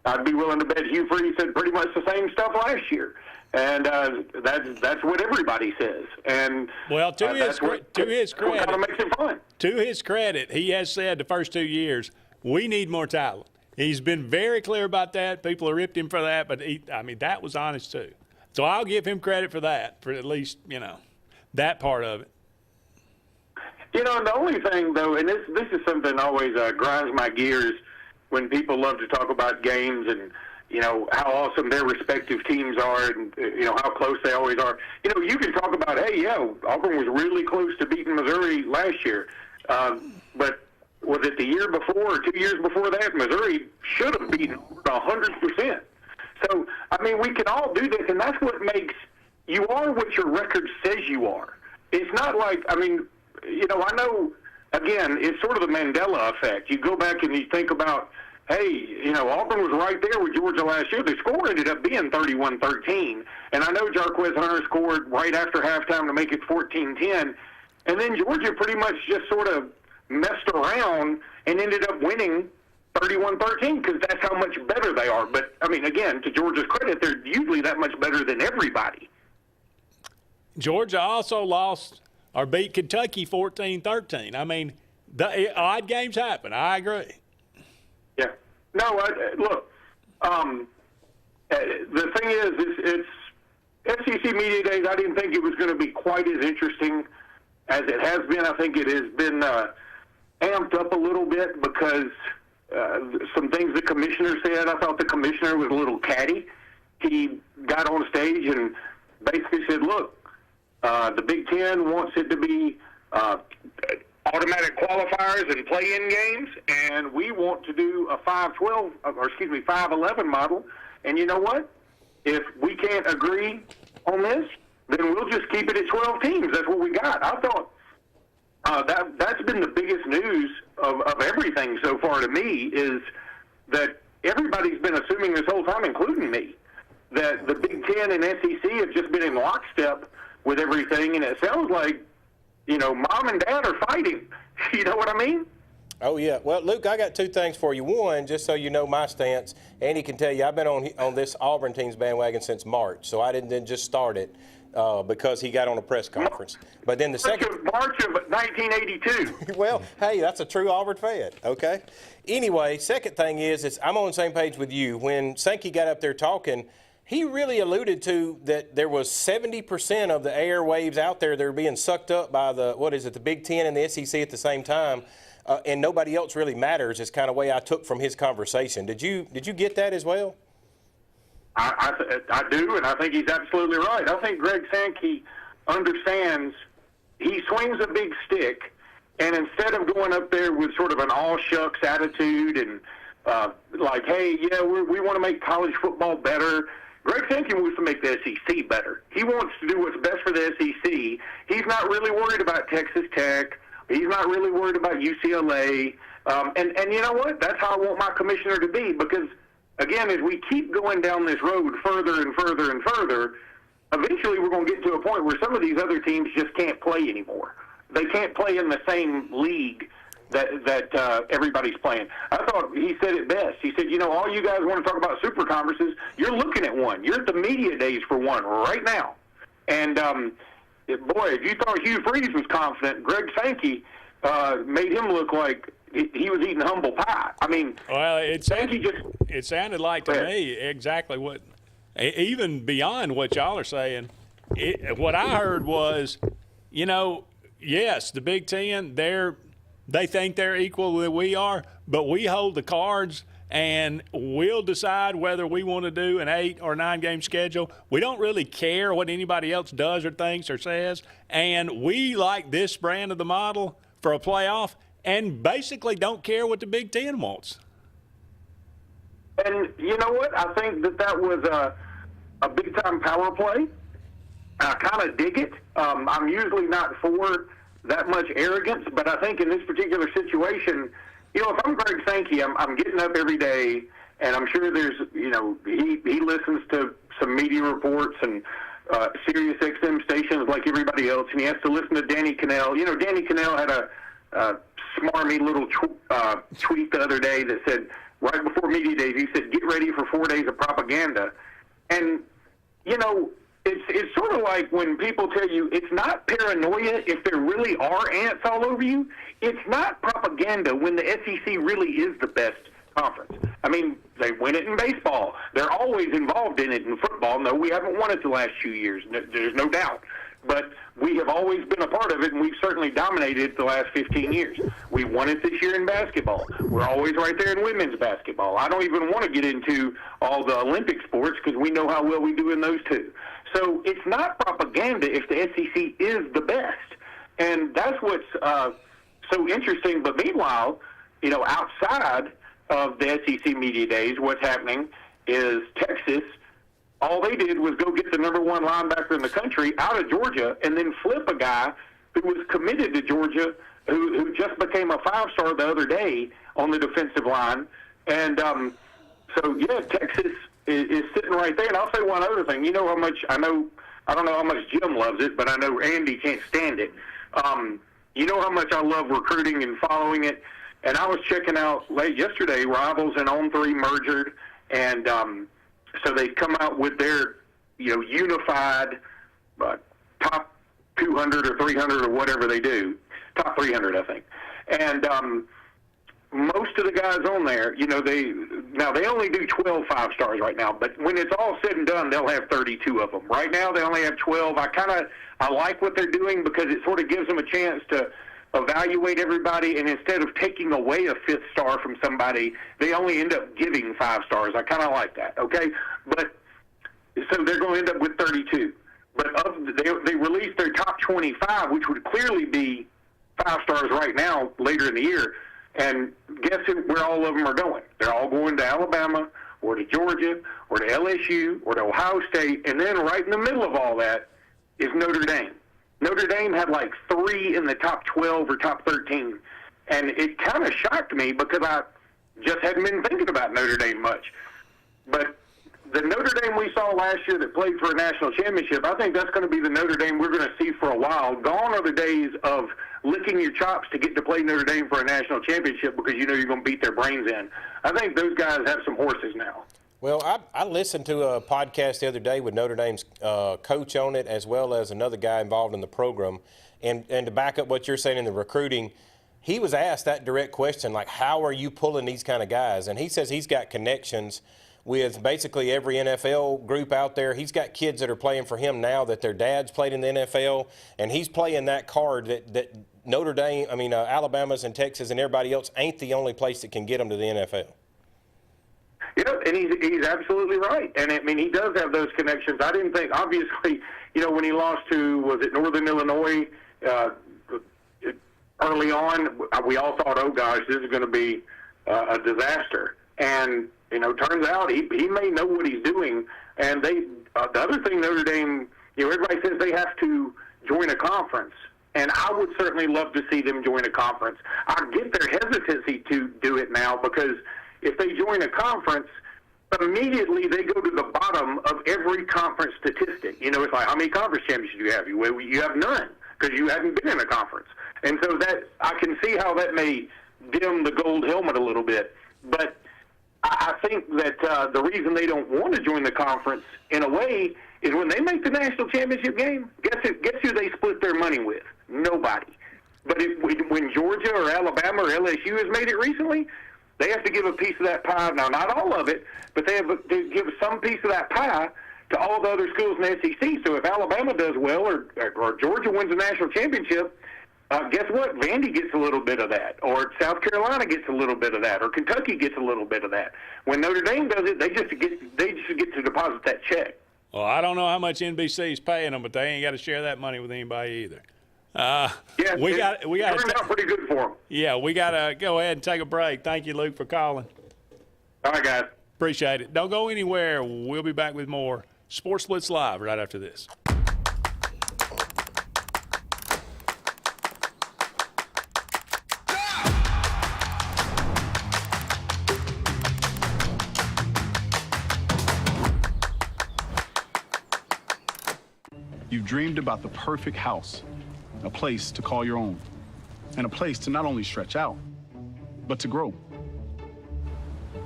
I'd be willing to bet Hugh Freeze said pretty much the same stuff last year. And that's what everybody says. And well, to his credit, kind of makes it fun. To his credit, he has said the first 2 years, we need more talent. He's been very clear about that. People have ripped him for that, but that was honest too. So I'll give him credit for that, for at least, that part of it. You know, and the only thing, though, and this is something that always grinds my gears when people love to talk about games and, you know, how awesome their respective teams are and, you know, how close they always are. You know, you can talk about, hey, yeah, Auburn was really close to beating Missouri last year. But was it the year before or 2 years before that? Missouri should have beaten Auburn 100%. So, I mean, we can all do this, and that's what makes you are what your record says you are. It's not like, I mean, you know, I know, again, it's sort of the Mandela effect. You go back and you think about, hey, you know, Auburn was right there with Georgia last year. The score ended up being 31-13. And I know Jarquez Hunter scored right after halftime to make it 14-10. And then Georgia pretty much just sort of messed around and ended up winning 31-13 because that's how much better they are. But, I mean, again, to Georgia's credit, they're usually that much better than everybody. Georgia also lost or beat Kentucky 14-13. I mean, the odd games happen. I agree. Yeah. No, look, the thing is, it's SEC Media Days. I didn't think it was going to be quite as interesting as it has been. I think it has been amped up a little bit because some things the commissioner said. I thought the commissioner was a little catty. He got on stage and basically said, look, the Big Ten wants it to be automatic qualifiers and play-in games, and we want to do a 5-11 model. And you know what? If we can't agree on this, then we'll just keep it at 12 teams. That's what we got. I thought that's been the biggest news of everything so far to me is that everybody's been assuming this whole time, including me, that the Big Ten and SEC have just been in lockstep with everything, and it sounds like, you know, mom and dad are fighting. You know what I mean? Oh, yeah. Well, Luke, I got two things for you. One, just so you know my stance, Andy can tell you I've been on this Auburn team's bandwagon since March, so I didn't just start it because he got on a press conference. But then the March of 1982. Well, hey, that's a true Auburn fan, okay? Anyway, second thing is I'm on the same page with you. When Sankey got up there talking, he really alluded to that there was 70% of the airwaves out there that are being sucked up by the Big Ten and the SEC at the same time, and nobody else really matters is kind of way I took from his conversation. Did you get that as well? I do, and I think he's absolutely right. I think Greg Sankey understands he swings a big stick, and instead of going up there with sort of an all-shucks attitude and like, hey, yeah, we want to make college football better, Greg Sankey wants to make the SEC better. He wants to do what's best for the SEC. He's not really worried about Texas Tech. He's not really worried about UCLA. And you know what? That's how I want my commissioner to be because, again, as we keep going down this road further and further and further, eventually we're going to get to a point where some of these other teams just can't play anymore. They can't play in the same league that everybody's playing. I thought he said it best. He said, you know, all you guys want to talk about super conferences, you're looking at one. You're at the media days for one right now. And, boy, if you thought Hugh Freeze was confident, Greg Sankey made him look like he was eating humble pie. I mean, well, it sounded like to me exactly what, even beyond what y'all are saying, what I heard was, you know, yes, the Big Ten, they think they're equal that we are, but we hold the cards and we'll decide whether we want to do an 8 or 9 game schedule. We don't really care what anybody else does or thinks or says, and we like this brand of the model for a playoff and basically don't care what the Big Ten wants. And you know what? I think that was a big-time power play. I kind of dig it. I'm usually not for that much arrogance, but I think in this particular situation, you know, if I'm Greg Sankey, I'm getting up every day, and I'm sure there's, you know, he listens to some media reports and Sirius XM stations like everybody else, and he has to listen to Danny Cannell. You know, Danny Cannell had a smarmy little tweet the other day that said, right before media days, he said, get ready for 4 days of propaganda. And, you know, it's sort of like when people tell you it's not paranoia if there really are ants all over you. It's not propaganda when the SEC really is the best conference. I mean, they win it in baseball. They're always involved in it in football. No, we haven't won it the last few years. There's no doubt. But we have always been a part of it, and we've certainly dominated the last 15 years. We won it this year in basketball. We're always right there in women's basketball. I don't even want to get into all the Olympic sports because we know how well we do in those too. So it's not propaganda if the SEC is the best. And that's what's so interesting. But meanwhile, outside of the SEC media days, what's happening is Texas, all they did was go get the number one linebacker in the country out of Georgia and then flip a guy who was committed to Georgia, who just became a 5-star the other day on the defensive line. And Texas is sitting right there. And I'll say one other thing. You know how much I don't know how much Jim loves it, but I know Andy can't stand it. You know how much I love recruiting and following it. And I was checking out late yesterday, Rivals and On3 merged, and so they come out with their, unified top 200 or 300 or whatever they do, top 300, I think. And most of the guys on there, they only do 12 5-stars right now, but when it's all said and done, they'll have 32 of them. Right now, they only have 12. I like what they're doing because it sort of gives them a chance to evaluate everybody, and instead of taking away a 5th star from somebody, they only end up giving 5 stars. I kind of like that, okay? But so they're going to end up with 32. But they released their top 25, which would clearly be 5 stars right now later in the year. And guess where all of them are going? They're all going to Alabama or to Georgia or to LSU or to Ohio State. And then right in the middle of all that is Notre Dame. Notre Dame had like 3 in the top 12 or top 13. And it kind of shocked me because I just hadn't been thinking about Notre Dame much. But the Notre Dame we saw last year that played for a national championship, I think that's going to be the Notre Dame we're going to see for a while. Gone are the days of licking your chops to get to play Notre Dame for a national championship because you know you're going to beat their brains in. I think those guys have some horses now. Well, I listened to a podcast the other day with Notre Dame's coach on it, as well as another guy involved in the program. And to back up what you're saying in the recruiting, he was asked that direct question, like, how are you pulling these kind of guys? And he says he's got connections with basically every NFL group out there. He's got kids that are playing for him now that their dads played in the NFL, and he's playing that card that Notre Dame, Alabama's and Texas and everybody else ain't the only place that can get them to the NFL. Yeah, and he's absolutely right. And, he does have those connections. I didn't think, obviously, when he lost to, was it Northern Illinois early on, we all thought, oh, gosh, this is going to be a disaster. And, turns out he may know what he's doing. And the other thing Notre Dame, everybody says they have to join a conference. And I would certainly love to see them join a conference. I get their hesitancy to do it now because if they join a conference, immediately they go to the bottom of every conference statistic. It's like, how many conference championships do you have? You have none because you haven't been in a conference. And so that I can see how that may dim the gold helmet a little bit. But I think that the reason they don't want to join the conference, in a way, is when they make the national championship game, guess who they split their money with? Nobody. But when Georgia or Alabama or LSU has made it recently, they have to give a piece of that pie. Now, not all of it, but they give some piece of that pie to all the other schools in the SEC. So if Alabama does well or Georgia wins a national championship, guess what? Vandy gets a little bit of that, or South Carolina gets a little bit of that, or Kentucky gets a little bit of that. When Notre Dame does it, they just get to deposit that check. Well, I don't know how much NBC is paying them, but they ain't got to share that money with anybody either. We got turned out pretty good for them. Yeah, we got to go ahead and take a break. Thank you, Luke, for calling. All right, guys. Appreciate it. Don't go anywhere. We'll be back with more Sports Blitz Live right after this. You've dreamed about the perfect house, a place to call your own, and a place to not only stretch out, but to grow.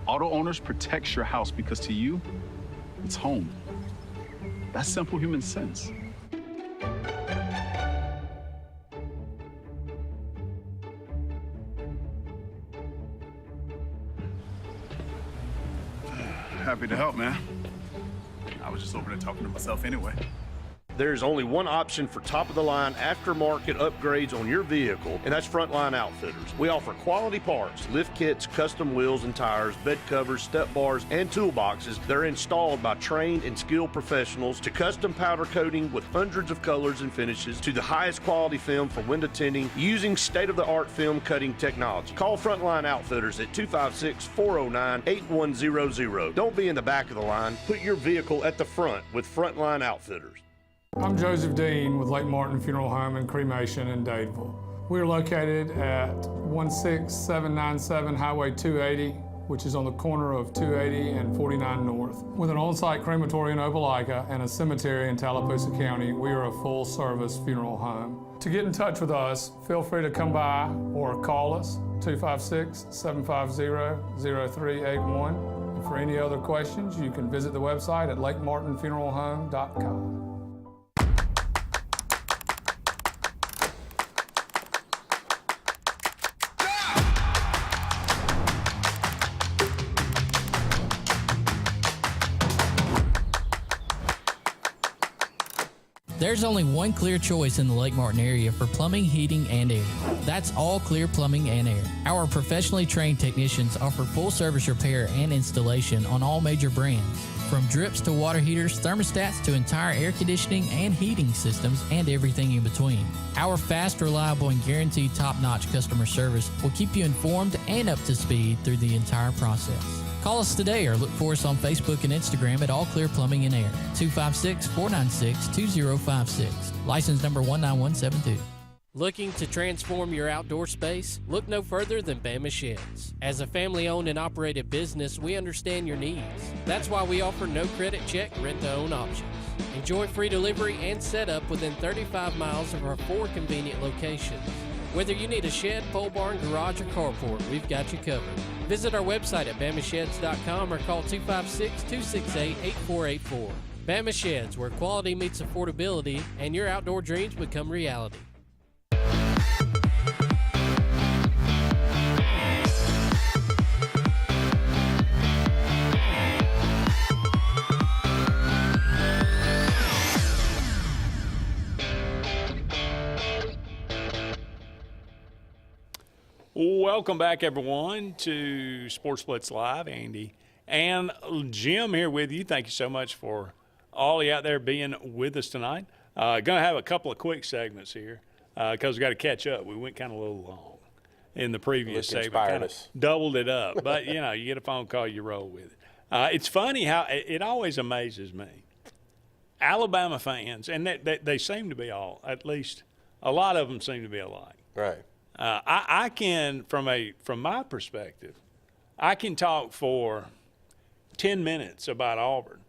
Auto Owners protects your house because to you, it's home. That's simple human sense. Happy to help, man. I was just over there talking to myself anyway. There's only one option for top-of-the-line aftermarket upgrades on your vehicle, and that's Frontline Outfitters. We offer quality parts, lift kits, custom wheels and tires, bed covers, step bars, and toolboxes that are installed by trained and skilled professionals, to custom powder coating with hundreds of colors and finishes, to the highest quality film for window tinting using state-of-the-art film cutting technology. Call Frontline Outfitters at 256-409-8100. Don't be in the back of the line. Put your vehicle at the front with Frontline Outfitters. I'm Joseph Dean with Lake Martin Funeral Home and Cremation in Dadeville. We're located at 16797 Highway 280, which is on the corner of 280 and 49 North. With an on-site crematory in Opelika and a cemetery in Tallapoosa County, we are a full-service funeral home. To get in touch with us, feel free to come by or call us, 256-750-0381. And for any other questions, you can visit the website at lakemartinfuneralhome.com. There's only one clear choice in the Lake Martin area for plumbing, heating, and air. That's All Clear Plumbing and Air. Our professionally trained technicians offer full service repair and installation on all major brands. From drips to water heaters, thermostats to entire air conditioning and heating systems, and everything in between. Our fast, reliable, and guaranteed top-notch customer service will keep you informed and up to speed through the entire process. Call us today or look for us on Facebook and Instagram at All Clear Plumbing and Air, 256-496-2056. License number 19172. Looking to transform your outdoor space? Look no further than Bama Sheds. As a family-owned and operated business, we understand your needs. That's why we offer no credit check, rent-to-own options. Enjoy free delivery and setup within 35 miles of our 4 convenient locations. Whether you need a shed, pole barn, garage, or carport, we've got you covered. Visit our website at BamaSheds.com or call 256-268-8484. Bama Sheds, where quality meets affordability and your outdoor dreams become reality. Welcome back, everyone, to Sports Blitz Live. Andy and Jim here with you. Thank you so much for all you out there being with us tonight. Going to have a couple of quick segments here because we got to catch up. We went kind of a little long in the previous segment, kind of doubled it up. But, you know, you get a phone call, you roll with it. It's funny how it always amazes me. Alabama fans, and they seem to be all, at least a lot of them seem to be alike. Right. I can, from my perspective, I can talk for 10 minutes about Auburn.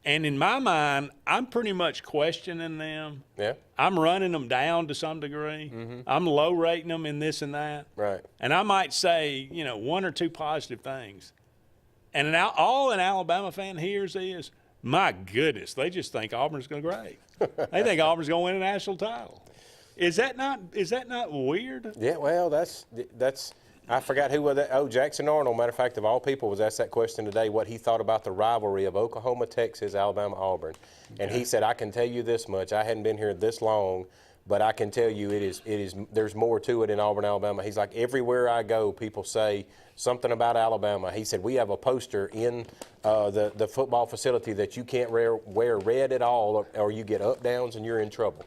And in my mind, I'm pretty much questioning them. Yeah. I'm running them down to some degree. Mm-hmm. I'm low rating them in this and that. Right. And I might say, you know, one or two positive things. And all an Alabama fan hears is, my goodness, they just think Auburn's going to great. They think Auburn's going to win a national title. Is that not weird? Yeah, well, that's I forgot who was that. Oh, Jackson Arnold, matter of fact, of all people, was asked that question today, what he thought about the rivalry of Oklahoma, Texas, Alabama, Auburn. And he said, I can tell you this much. I hadn't been here this long, but I can tell you there's more to it in Auburn, Alabama. He's like, everywhere I go, people say something about Alabama. He said, we have a poster in the football facility that you can't wear red at all, or you get up downs and you're in trouble.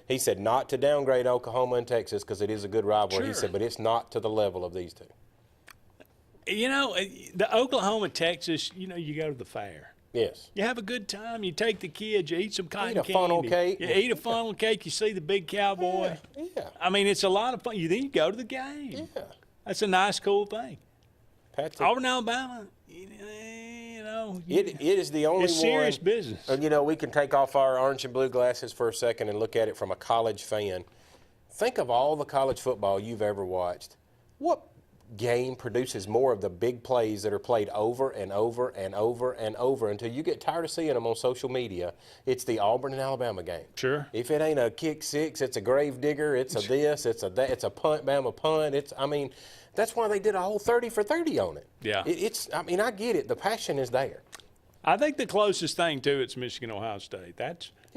He said not to downgrade Oklahoma and Texas because it is a good rivalry. Sure. He said, but it's not to the level of these two. You know, the Oklahoma, Texas, you know, you go to the fair. Yes. You have a good time. You take the kids. You eat some cotton candy. Eat a funnel cake. You eat a funnel cake. You see the big cowboy. Yeah. I mean, it's a lot of fun. Then you go to the game. Yeah. That's a nice, cool thing. Auburn, Alabama, you know. It is the only one. It's serious business. You know, we can take off our orange and blue glasses for a second and look at it from a college fan. Think of all the college football you've ever watched. What game produces more of the big plays that are played over and over and over and over until you get tired of seeing them on social media? It's the Auburn and Alabama game. Sure. If it ain't a kick six, it's a grave digger, it's a this, it's a that, it's a punt, Bama punt. That's why they did a whole 30 for 30 on it. Yeah. I get it. The passion is there. I think the closest thing to it's Michigan, Ohio State.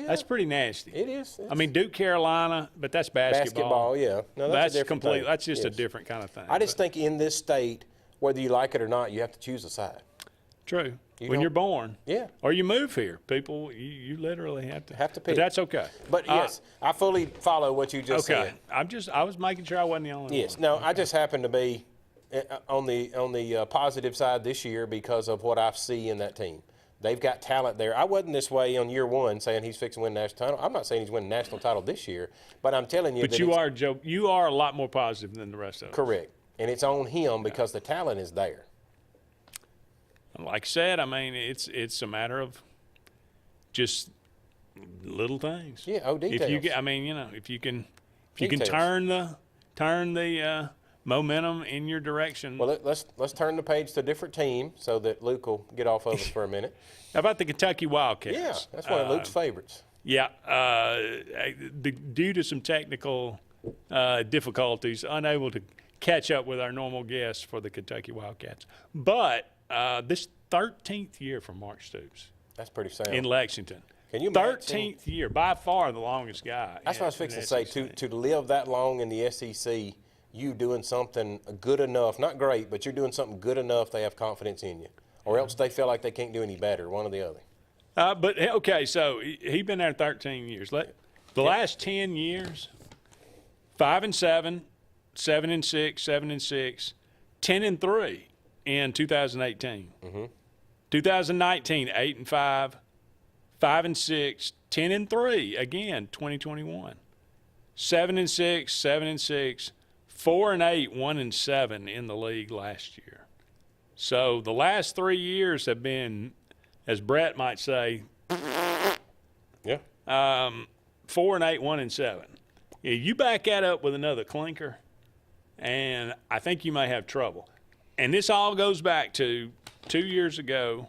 That's pretty nasty. It is. I mean, Duke, Carolina, but that's basketball. Basketball, yeah. No, that's a different thing. That's just a Yes. different kind of thing. I just think in this state, whether you like it or not, you have to choose a side. True. You When don't- you're born. Yeah. Or you move here. People, you literally have to. Have to But pick. that's okay. But yes, I fully follow what you just Okay. said. I was making sure I wasn't the only Yes. one. No, I just happen to be on the positive side this year because of what I see in that team. They've got talent there. I wasn't this way on year one saying he's fixing to win the national title. I'm not saying he's winning the national title this year, but I'm telling you But that you it's are, Joe, you are a lot more positive than the rest of us. correct. And it's on him because the talent is there. Like I said, I mean, it's a matter of just little things. Yeah, If you details. get, I mean, if you can Details. turn the momentum in your direction. Well, let's turn the page to a different team so that Luke will get off of us for a minute. How about the Kentucky Wildcats? Yeah, that's one of Luke's favorites. Yeah, due to some technical difficulties, unable to catch up with our normal guests for the Kentucky Wildcats. But this 13th year for Mark Stoops. That's pretty sound. In Lexington. Can you imagine? 13th year, by far the longest guy. That's what I was fixing to say. To live that long in the SEC, you doing something good enough, not great, but you're doing something good enough they have confidence in you. Or else they feel like they can't do any better, one or the other. But, okay, so he's been there 13 years. The last 10 years, 5-7, 7-6, 7-6, 10-3 in 2018. 2019, 8-5, 5-6, 10-3 again, 2021. 7-6, 7-6, 4-8, 1-7 in the league last year. So the last 3 years have been, as Brett might say, yeah, 4-8, 1-7. You back that up with another clinker, and I think you may have trouble. And this all goes back to 2 years ago.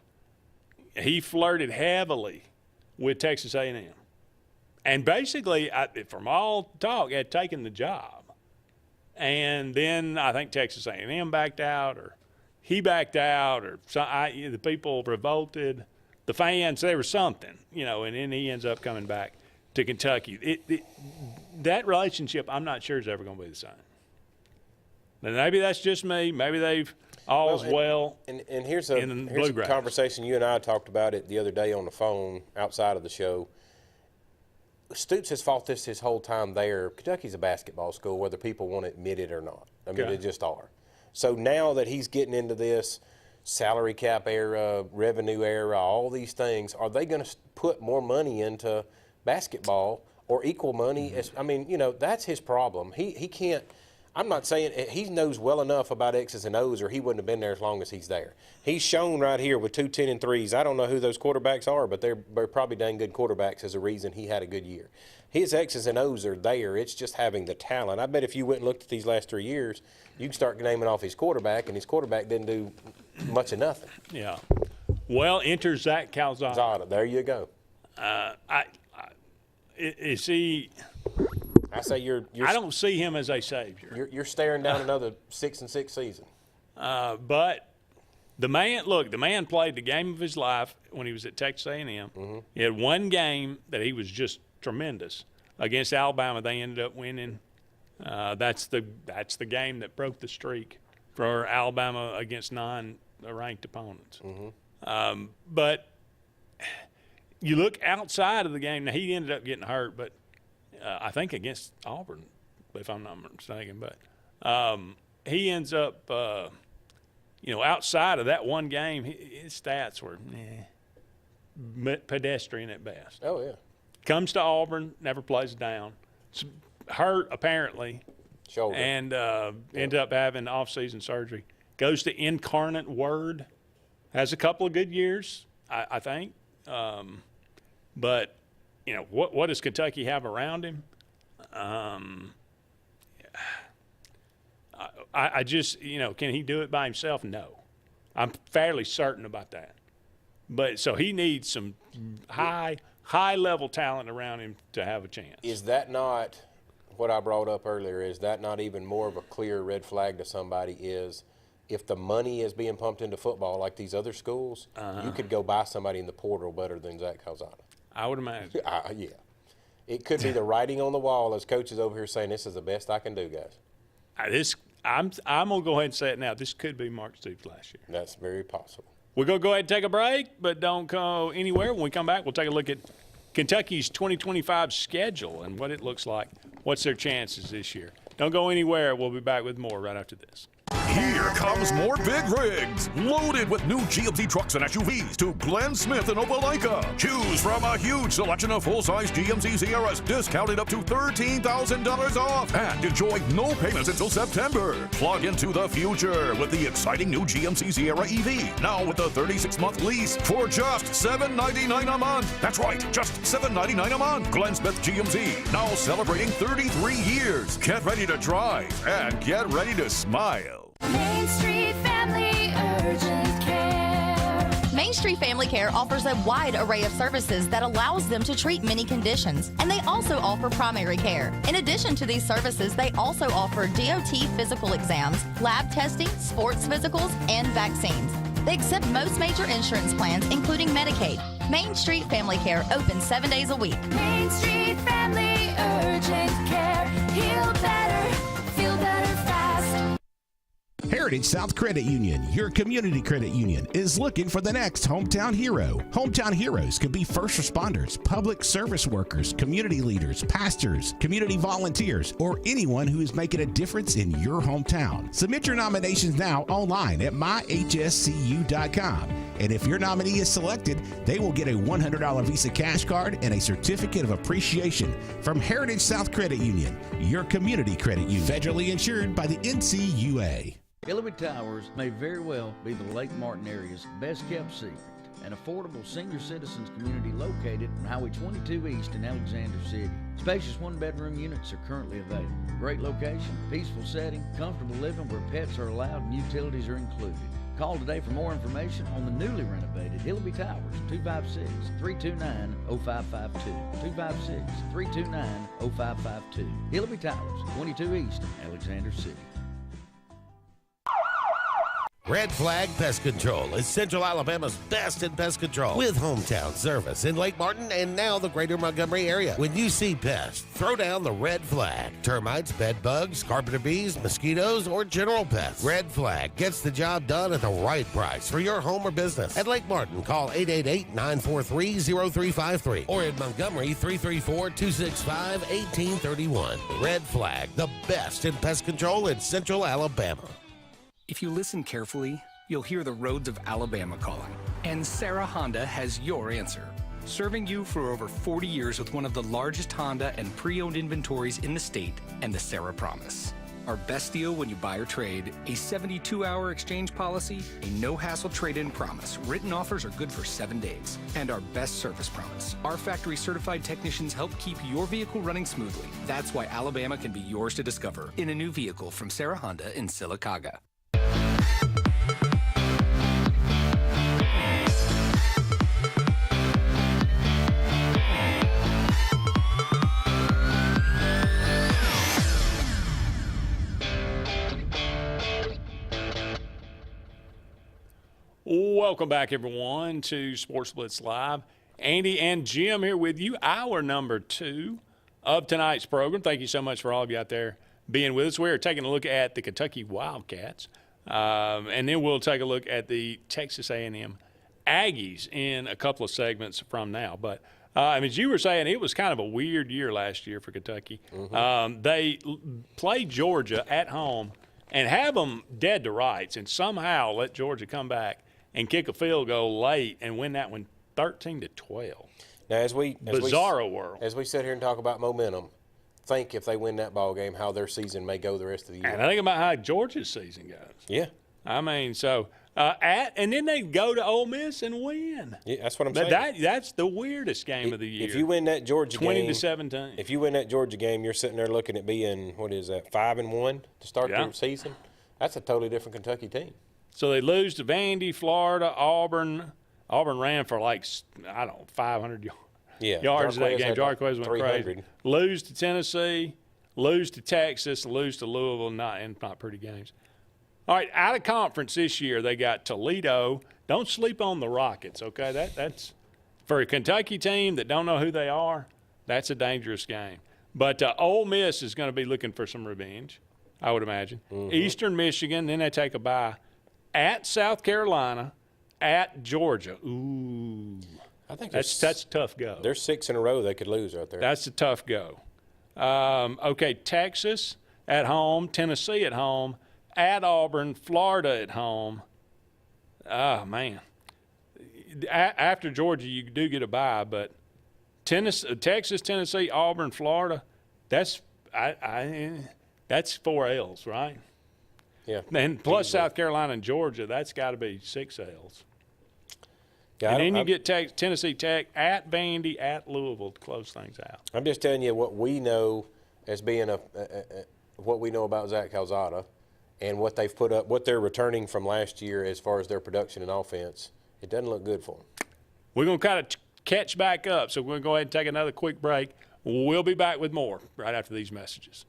He flirted heavily with Texas A&M, and basically, from all talk, had taken the job. And then I think Texas A&M backed out, or he backed out, or the people revolted, the fans, there was something, and then he ends up coming back to Kentucky. That relationship, I'm not sure is ever going to be the same. And maybe that's just me. Maybe they've all's well. And here's a conversation you and I talked about it the other day on the phone outside of the show. Stoops has fought this his whole time there. Kentucky's a basketball school, whether people want to admit it or not. I mean, Okay. they just are. So now that he's getting into this salary cap era, revenue era, all these things, are they going to put more money into basketball or equal money? I mean, that's his problem. He can't. I'm not saying he knows well enough about X's and O's, or he wouldn't have been there as long as he's there. He's shown right here with 2 10-3s. I don't know who those quarterbacks are, but they're probably dang good quarterbacks as a reason he had a good year. His X's and O's are there. It's just having the talent. I bet if you went and looked at these last 3 years, you can start naming off his quarterback, and his quarterback didn't do much of nothing. Yeah. Well, enter Zach Calzada. There you go. Is he? I say you're I don't see him as a savior. You're staring down another 6-6 season. But the man played the game of his life when he was at Texas A&M. He had one game that he was just tremendous against Alabama. They ended up winning. That's the game that broke the streak for Alabama against non-ranked opponents. But you look outside of the game. Now, he ended up getting hurt, but I think against Auburn, if I'm not mistaken. But he ends up, outside of that one game, his stats were pedestrian at best. Oh, yeah. Comes to Auburn, never plays down. Hurt, apparently. Shoulder. And ended up having off-season surgery. Goes to Incarnate Word. Has a couple of good years, I think. But, what does Kentucky have around him? I just, can he do it by himself? No. I'm fairly certain about that. But so he needs some high-level talent around him to have a chance. Is that not what I brought up earlier? Is that not even more of a clear red flag to somebody is if the money is being pumped into football like these other schools, you could go buy somebody in the portal better than Zach Calzada. I would imagine. Yeah. It could be the writing on the wall as coaches over here saying, this is the best I can do, guys. I'm going to go ahead and say it now. This could be Mark Stoops last year. That's very possible. We're going to go ahead and take a break, but don't go anywhere. When we come back, we'll take a look at Kentucky's 2025 schedule and what it looks like. What's their chances this year? Don't go anywhere. We'll be back with more right after this. Here comes more big rigs, loaded with new GMC trucks and SUVs to Glenn Smith in Opelika. Choose from a huge selection of full-size GMC Sierras, discounted up to $13,000 off, and enjoy no payments until September. Plug into the future with the exciting new GMC Sierra EV, now with a 36-month lease for just $799 a month. That's right, just $799 a month. Glenn Smith GMC, now celebrating 33 years. Get ready to drive and get ready to smile. Main Street Family Urgent Care. Main Street Family Care offers a wide array of services that allows them to treat many conditions, and they also offer primary care. In addition to these services, they also offer DOT physical exams, lab testing, sports physicals, and vaccines. They accept most major insurance plans, including Medicaid. Main Street Family Care, open 7 days a week. Main Street Family Urgent Care. Heal better, feel better fast. Heritage South Credit Union, your community credit union, is looking for the next hometown hero. Hometown heroes could be first responders, public service workers, community leaders, pastors, community volunteers, or anyone who is making a difference in your hometown. Submit your nominations now online at myhscu.com. And if your nominee is selected, they will get a $100 Visa cash card and a certificate of appreciation from Heritage South Credit Union, your community credit union, federally insured by the NCUA. Illinois Towers may very well be the Lake Martin area's best kept secret. An affordable senior citizens community located on Highway 22 East in Alexander City. Spacious one-bedroom units are currently available. Great location, peaceful setting, comfortable living where pets are allowed and utilities are included. Call today for more information on the newly renovated Hillby Towers, 256-329-0552. 256-329-0552. Hillby Towers, 22 East, Alexander City. Red Flag Pest Control is Central Alabama's best in pest control, with hometown service in Lake Martin and now the greater Montgomery area. When you see pests, throw down the red flag. Termites, bed bugs, carpenter bees, mosquitoes, or general pests. Red Flag gets the job done at the right price for your home or business. At Lake Martin, call 888-943-0353 or in Montgomery, 334-265-1831. Red Flag, the best in pest control in Central Alabama. If you listen carefully, you'll hear the roads of Alabama calling. And Sarah Honda has your answer. Serving you for over 40 years with one of the largest Honda and pre-owned inventories in the state and the Sarah Promise. Our best deal when you buy or trade, a 72-hour exchange policy, a no-hassle trade-in promise. Written offers are good for 7 days. And our best service promise. Our factory-certified technicians help keep your vehicle running smoothly. That's why Alabama can be yours to discover in a new vehicle from Sarah Honda in Sylacauga. Welcome back, everyone, to Sports Blitz Live. Andy and Jim here with you, hour number 2 of tonight's program. Thank you so much for all of you out there being with us. We're taking a look at the Kentucky Wildcats, and then we'll take a look at the Texas A&M Aggies in a couple of segments from now. But, as you were saying, it was kind of a weird year last year for Kentucky. Mm-hmm. They played Georgia at home and have them dead to rights and somehow let Georgia come back and kick a field goal late and win that one 13-12. Now, as we sit here and talk about momentum, think if they win that ball game, how their season may go the rest of the year. And I think about how Georgia's season goes. Yeah. I mean, so and then they go to Ole Miss and win. Yeah, that's what I'm saying. That's the weirdest game of the year. If you win that Georgia game, 20-17. If you win that Georgia game, you're sitting there looking at being 5-1 to start the season. That's a totally different Kentucky team. So they lose to Vandy, Florida, Auburn. Auburn ran for 500 yards that game. Jarquez went crazy. Lose to Tennessee, lose to Texas, lose to Louisville. Not pretty games. All right, out of conference this year, they got Toledo. Don't sleep on the Rockets, okay? That's for a Kentucky team that don't know who they are, that's a dangerous game. But Ole Miss is going to be looking for some revenge, I would imagine. Eastern Michigan, then they take a bye at South Carolina, at Georgia. Ooh. I think that's a tough go. There's 6 in a row they could lose out there. That's a tough go. Okay, Texas at home, Tennessee at home, at Auburn, Florida at home. Oh, man. After Georgia, you do get a bye, but Texas, Tennessee, Auburn, Florida, that's 4 L's, right? Yeah. And plus South Carolina and Georgia, that's got to be 6 L's. Yeah, and then you get Tennessee Tech at Vandy, at Louisville to close things out. I'm just telling you what we know as being what we know about Zach Calzada and what they've put up, what they're returning from last year as far as their production and offense. It doesn't look good for them. We're going to kind of catch back up, so we're going to go ahead and take another quick break. We'll be back with more right after these messages.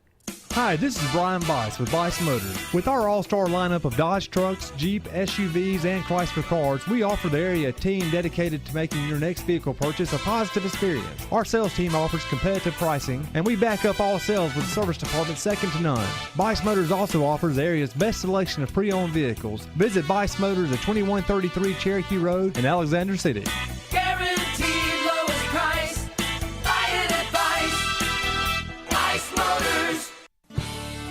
Hi, this is Brian Bice with Bice Motors. With our all-star lineup of Dodge trucks, Jeep, SUVs, and Chrysler cars, we offer the area team dedicated to making your next vehicle purchase a positive experience. Our sales team offers competitive pricing, and we back up all sales with a service department second to none. Bice Motors also offers the area's best selection of pre-owned vehicles. Visit Bice Motors at 2133 Cherokee Road in Alexander City. Guaranteed lowest price. Buy it at Bice Motors.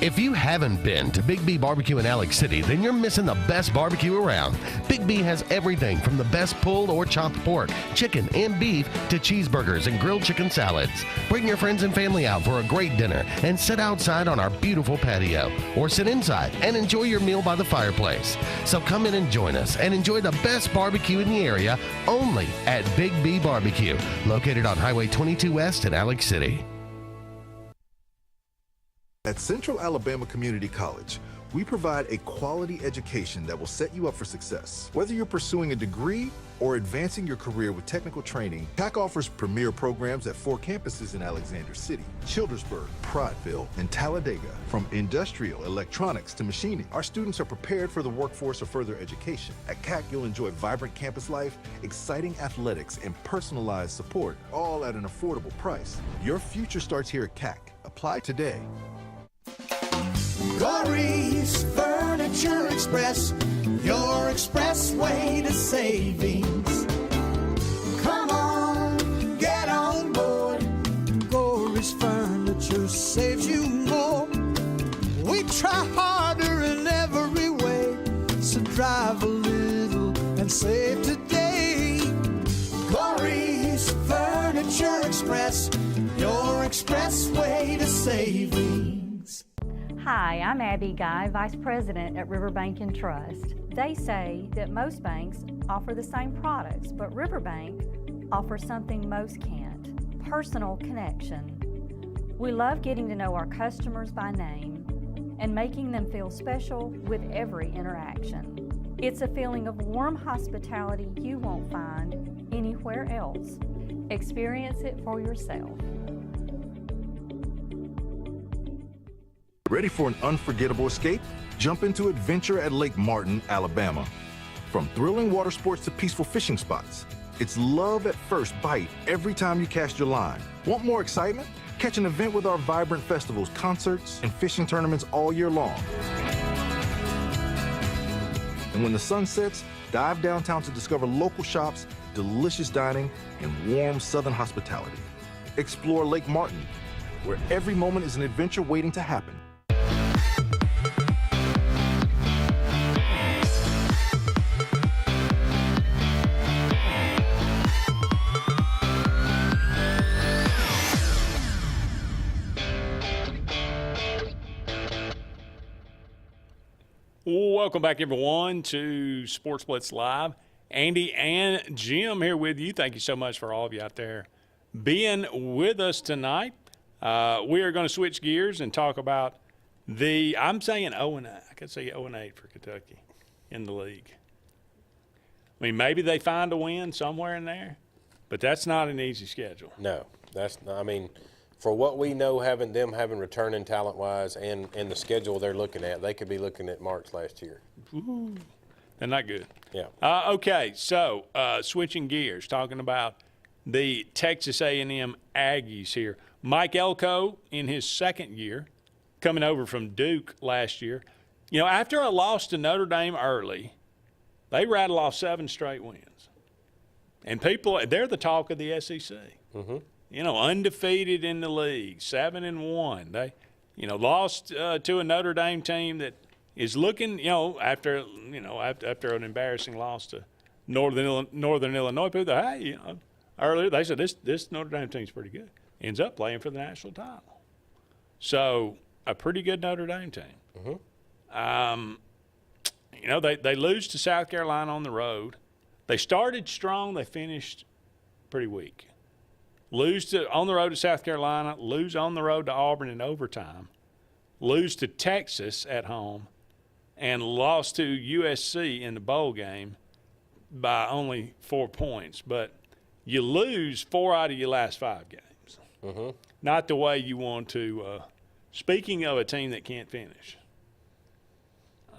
If you haven't been to Big B Barbecue in Alex City, then you're missing the best barbecue around. Big B has everything from the best pulled or chopped pork, chicken, and beef to cheeseburgers and grilled chicken salads. Bring your friends and family out for a great dinner and sit outside on our beautiful patio or sit inside and enjoy your meal by the fireplace. So come in and join us and enjoy the best barbecue in the area only at Big B Barbecue, located on Highway 22 West in Alex City. At Central Alabama Community College, we provide a quality education that will set you up for success. Whether you're pursuing a degree or advancing your career with technical training, TAC offers premier programs at 4 campuses in Alexander City, Childersburg, Prattville, and Talladega. From industrial, electronics to machining, our students are prepared for the workforce or further education. At CAC, you'll enjoy vibrant campus life, exciting athletics, and personalized support, all at an affordable price. Your future starts here at CAC. Apply today. Glory's Furniture Express, your expressway to savings. Come on, get on board. Glory's Furniture saves you more. We try harder in every way, so drive a little and save today. Glory's Furniture Express, your expressway to savings. Hi, I'm Abby Guy, Vice President at Riverbank and Trust. They say that most banks offer the same products, but Riverbank offers something most can't: personal connection. We love getting to know our customers by name and making them feel special with every interaction. It's a feeling of warm hospitality you won't find anywhere else. Experience it for yourself. Ready for an unforgettable escape? Jump into adventure at Lake Martin, Alabama. From thrilling water sports to peaceful fishing spots, it's love at first bite every time you cast your line. Want more excitement? Catch an event with our vibrant festivals, concerts, and fishing tournaments all year long. And when the sun sets, dive downtown to discover local shops, delicious dining, and warm southern hospitality. Explore Lake Martin, where every moment is an adventure waiting to happen. Welcome back, everyone, to Sports Blitz Live. Andy and Jim here with you. Thank you so much for all of you out there being with us tonight. We are going to switch gears and talk about I'm saying 0-8. I could say 0-8 for Kentucky in the league. I mean, maybe they find a win somewhere in there, but that's not an easy schedule. No, that's not. I mean, for what we know, having returning talent-wise and the schedule they're looking at, they could be looking at March last year. Ooh, they're not good. Yeah. Okay, so switching gears, talking about the Texas A&M Aggies here. Mike Elko in his second year, coming over from Duke last year. You know, after a loss to Notre Dame early, they rattle off 7 straight wins. And they're the talk of the SEC. Mm-hmm. You know, undefeated in the league, 7-1. They, lost to a Notre Dame team that is looking, after an embarrassing loss to Northern Illinois. People thought, hey, earlier they said this Notre Dame team's pretty good. Ends up playing for the national title. So a pretty good Notre Dame team. Mm-hmm. They lose to South Carolina on the road. They started strong. They finished pretty weak. Lose on the road to South Carolina, lose on the road to Auburn in overtime, lose to Texas at home, and lost to USC in the bowl game by only 4 points. But you lose 4 out of your last 5 games. Mm-hmm. Not the way you want to. Speaking of a team that can't finish.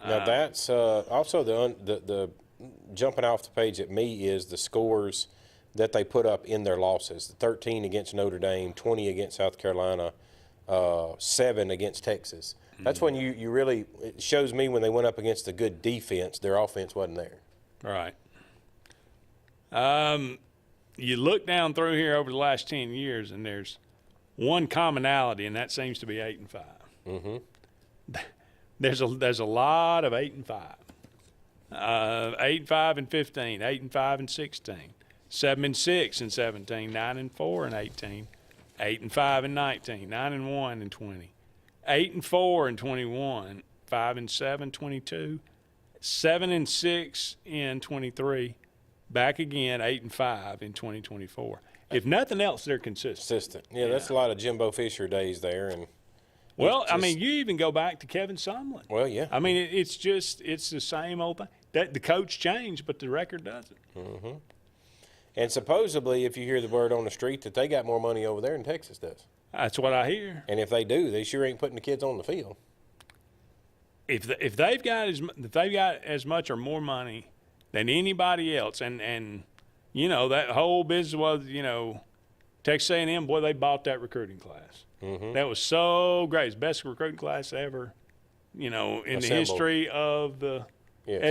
Now that's also the jumping off the page at me is the scores that they put up in their losses. 13 against Notre Dame, 20 against South Carolina, 7 against Texas. That's when you really – it shows me when they went up against a good defense, their offense wasn't there. Right. You look down through here over the last 10 years, and there's one commonality, and that seems to be 8-5. Mm-hmm. There's a lot of 8-5. 8-5 and 15, 8-5 and 16, 7-6 and 17, 9-4 and 18, 8-5 and 19, 9-1 and 20, 8-4 and 21, 5-7, 22, 7-6 in 23, back again 8-5 in 2024. If nothing else, they're consistent. Yeah, that's a lot of Jimbo Fisher days there, and. Well, I mean, you even go back to Kevin Sumlin. Well, yeah. I mean, it's the same old thing. The coach changed, but the record doesn't. Mm-hmm. And supposedly, if you hear the word on the street, that they got more money over there than Texas does. That's what I hear. And if they do, they sure ain't putting the kids on the field. If they've got as much or more money than anybody else, and that whole business was Texas A&M, boy, they bought that recruiting class. Mm-hmm. That was so great. It's the best recruiting class ever, in the history of the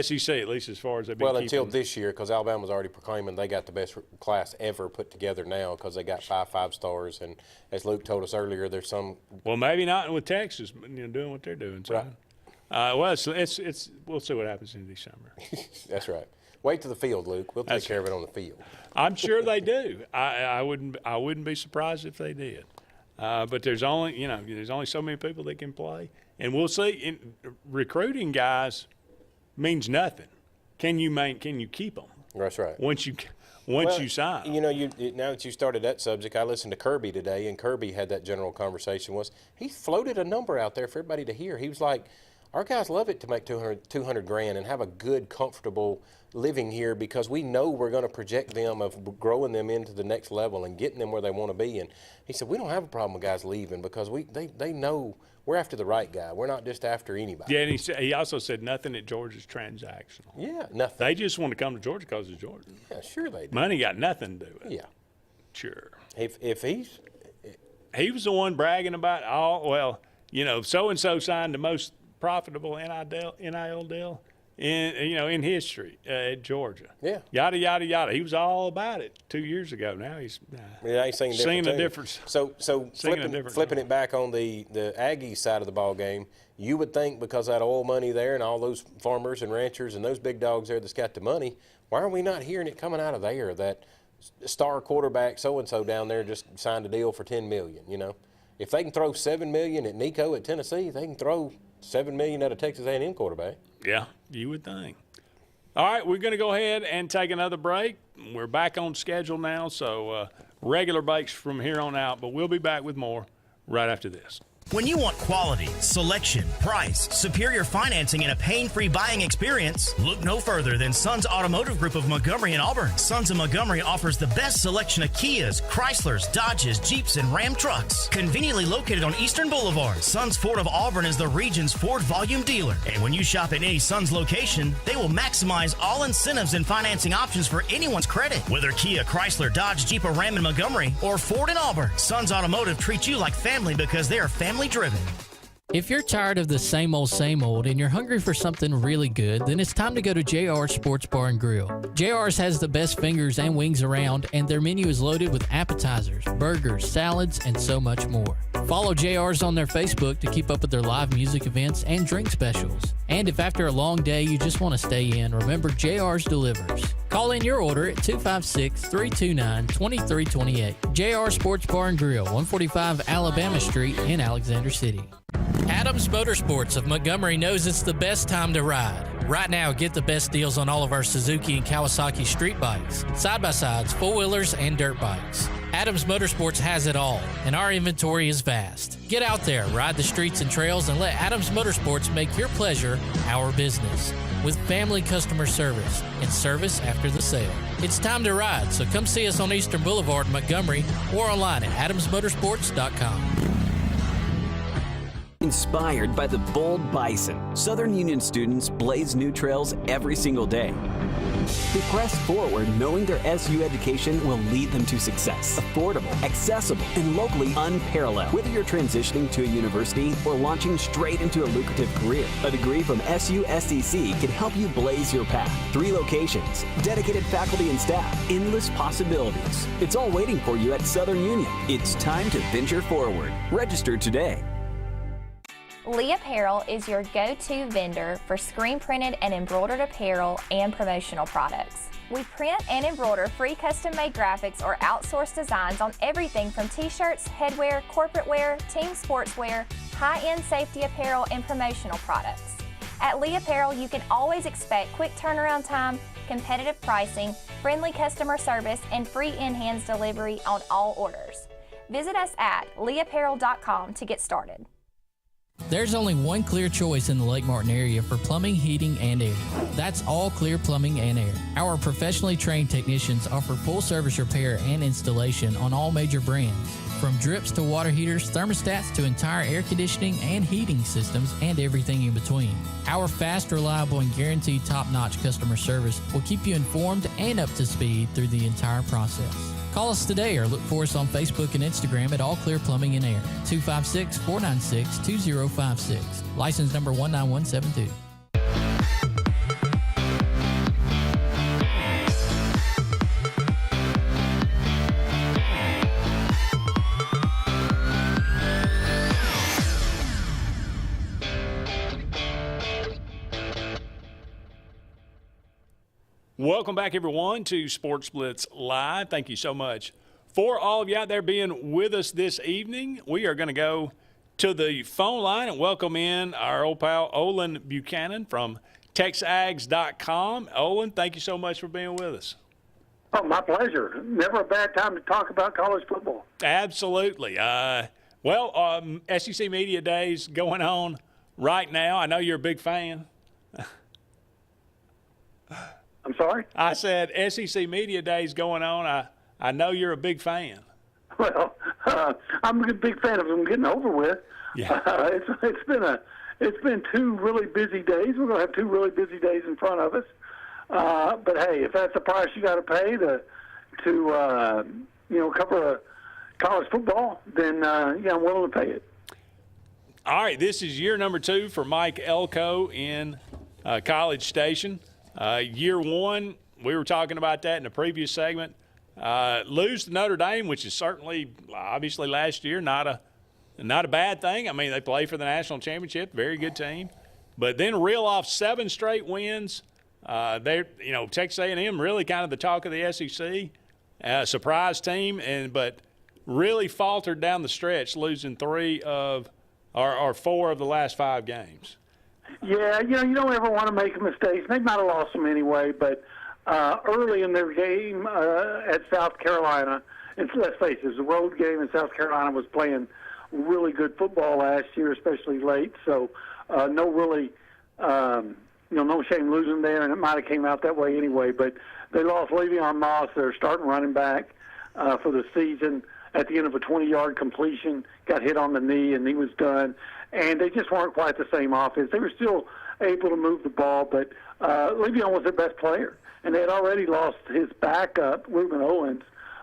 SEC, at least as far as they've been keeping. Until this year, because Alabama's already proclaiming they got the best class ever put together now because they got 5 stars. And as Luke told us earlier, there's some – well, maybe not with Texas, but, doing what they're doing. So. Right. Well, it's we'll see what happens in December. That's right. Wait to the field, Luke. We'll take care of it on the field. I'm sure they do. I wouldn't be surprised if they did. But there's only so many people that can play, and we'll see. Recruiting guys means nothing. Can you keep them? That's right. Once you sign. Now that you started that subject, I listened to Kirby today, and Kirby had that general conversation. He floated a number out there for everybody to hear. He was like, our guys love it to make $200 grand and have a good, comfortable living here because we know we're going to project them of growing them into the next level and getting them where they want to be. And he said, we don't have a problem with guys leaving because they know we're after the right guy. We're not just after anybody. Yeah, and he also said nothing at Georgia's transactional. Yeah, nothing. They just want to come to Georgia because it's Georgia. Yeah, sure they do. Money got nothing to do with it. Yeah. Sure. If he was the one bragging about, so-and-so signed the most profitable NIL deal in history at Georgia. Yeah. Yada, yada, yada. He was all about it 2 years ago. Now he's seeing a difference. So flipping it back on the Aggies side of the ball game, you would think because of that oil money there and all those farmers and ranchers and those big dogs there that's got the money, why are we not hearing it coming out of there that star quarterback so-and-so down there just signed a deal for $10 million, If they can throw $7 million at Nico at Tennessee, they can throw $7 million at a Texas A&M quarterback. Yeah, you would think. All right, we're going to go ahead and take another break. We're back on schedule now, so regular breaks from here on out, but we'll be back with more right after this. When you want quality, selection, price, superior financing, and a pain-free buying experience, look no further than Sons Automotive Group of Montgomery and Auburn. Sons of Montgomery offers the best selection of Kias, Chryslers, Dodges, Jeeps, and Ram trucks. Conveniently located on Eastern Boulevard, Sons Ford of Auburn is the region's Ford volume dealer. And when you shop at any Sons location, they will maximize all incentives and financing options for anyone's credit. Whether Kia, Chrysler, Dodge, Jeep, or Ram in Montgomery, or Ford in Auburn, Sons Automotive treats you like family because they are family driven. If you're tired of the same old and you're hungry for something really good, then it's time to go to JR's Sports Bar and Grill. JR's has the best fingers and wings around, and their menu is loaded with appetizers, burgers, salads, and so much more. Follow JR's on their Facebook to keep up with their live music events and drink specials. And if after a long day you just want to stay in, remember JR's delivers. Call in your order at 256-329-2328. JR Sports Bar and Grill, 145 Alabama Street in Alexander City. Adams Motorsports of Montgomery knows it's the best time to ride. Right now, get the best deals on all of our Suzuki and Kawasaki street bikes, side-by-sides, four-wheelers, and dirt bikes. Adams Motorsports has it all, and our inventory is vast. Get out there, ride the streets and trails, and let Adams Motorsports make your pleasure our business. With family customer service and service after the sale. It's time to ride, so come see us on Eastern Boulevard in Montgomery or online at adamsmotorsports.com. Inspired by the bold bison, Southern Union students blaze new trails every single day. They press forward knowing their SU education will lead them to success. Affordable, accessible, and locally unparalleled. Whether you're transitioning to a university or launching straight into a lucrative career, a degree from SU SEC can help you blaze your path. 3 locations, dedicated faculty and staff, endless possibilities. It's all waiting for you at Southern Union. It's time to venture forward. Register today. Lee Apparel is your go-to vendor for screen printed and embroidered apparel and promotional products. We print and embroider free custom-made graphics or outsourced designs on everything from t-shirts, headwear, corporate wear, team sportswear, high-end safety apparel, and promotional products. At Lee Apparel, you can always expect quick turnaround time, competitive pricing, friendly customer service, and free in-hands delivery on all orders. Visit us at leeapparel.com to get started. There's only one clear choice in the Lake Martin area for plumbing, heating, and air. That's All Clear Plumbing and Air. Our professionally trained technicians offer full service repair and installation on all major brands. From drips to water heaters, thermostats to entire air conditioning and heating systems, and everything in between. Our fast, reliable, and guaranteed top-notch customer service will keep you informed and up to speed through the entire process. Call us today or look for us on Facebook and Instagram at All Clear Plumbing and Air, 256-496-2056. License number 19172. Welcome back, everyone, to Sports Blitz Live. Thank you so much for all of you out there being with us this evening. We are going to go to the phone line and welcome in our old pal Olin Buchanan from TexAgs.com. Olin, thank you so much for being with us. Oh, my pleasure. Never a bad time to talk about college football. Absolutely. SEC Media Days going on right now. I know you're a big fan. I'm sorry? I said SEC Media Days going on. I know you're a big fan. Well, I'm a big fan of them getting over with. Yeah. It's been 2 really busy days. We're going to have 2 really busy days in front of us. But hey, if that's the price you got to pay to cover college football, then I'm willing to pay it. All right, this is year number 2 for Mike Elko in College Station. Year 1, we were talking about that in the previous segment. Lose to Notre Dame, which is certainly, obviously, last year not a bad thing. I mean, they play for the national championship, very good team. But then reel off 7 straight wins. Texas A&M really kind of the talk of the SEC, surprise team, but really faltered down the stretch, losing 4 of the last 5 games. Yeah, you don't ever want to make mistakes. They might have lost them anyway, but early in their game at South Carolina, and let's face it, it was a road game, and South Carolina was playing really good football last year, especially late. So no shame losing there, and it might have came out that way anyway. But they lost Le'Veon Moss, their starting running back, for the season at the end of a 20-yard completion, got hit on the knee, and he was done. And they just weren't quite the same offense. They were still able to move the ball, but Le'Veon was their best player. And they had already lost his backup, Ruben Owens,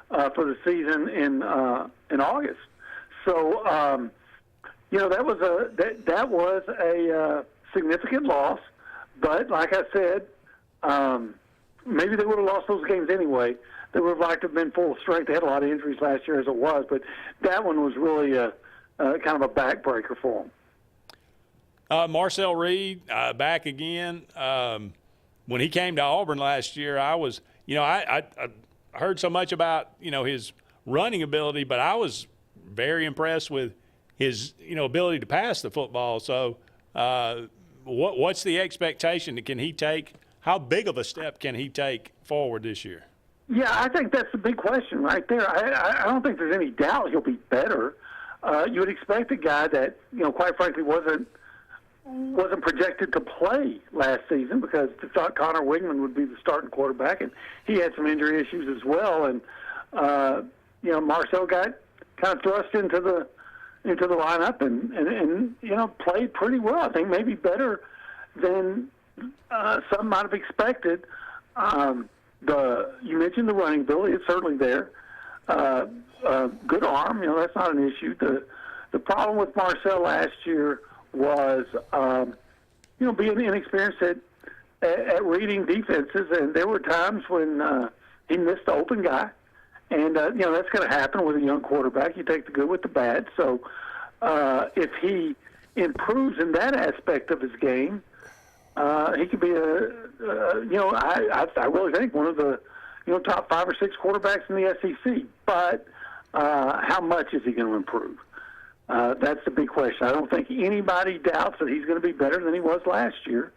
for the season in August. So, that was a significant loss. But like I said, maybe they would have lost those games anyway. They would have liked to have been full strength. They had a lot of injuries last year as it was, but that one was really kind of a backbreaker for them. Marcel Reed back again. When he came to Auburn last year, I was, I heard so much about, his running ability, but I was very impressed with his, ability to pass the football. So what's the expectation? Can he take – how big of a step can he take forward this year? Yeah, I think that's the big question right there. I don't think there's any doubt he'll be better. You would expect a guy that, quite frankly, wasn't projected to play last season because they thought Connor Wigman would be the starting quarterback, and he had some injury issues as well. And Marcel got kind of thrust into the lineup and played pretty well. I think maybe better than some might have expected. You mentioned the running ability; it's certainly there. Good arm, that's not an issue. The problem with Marcel last year was, being inexperienced at reading defenses, and there were times when he missed the open guy, and that's going to happen with a young quarterback. You take the good with the bad. So if he improves in that aspect of his game, he could be I really think one of the top 5 or 6 quarterbacks in the SEC. But how much is he going to improve? That's the big question. I don't think anybody doubts that he's going to be better than he was last year.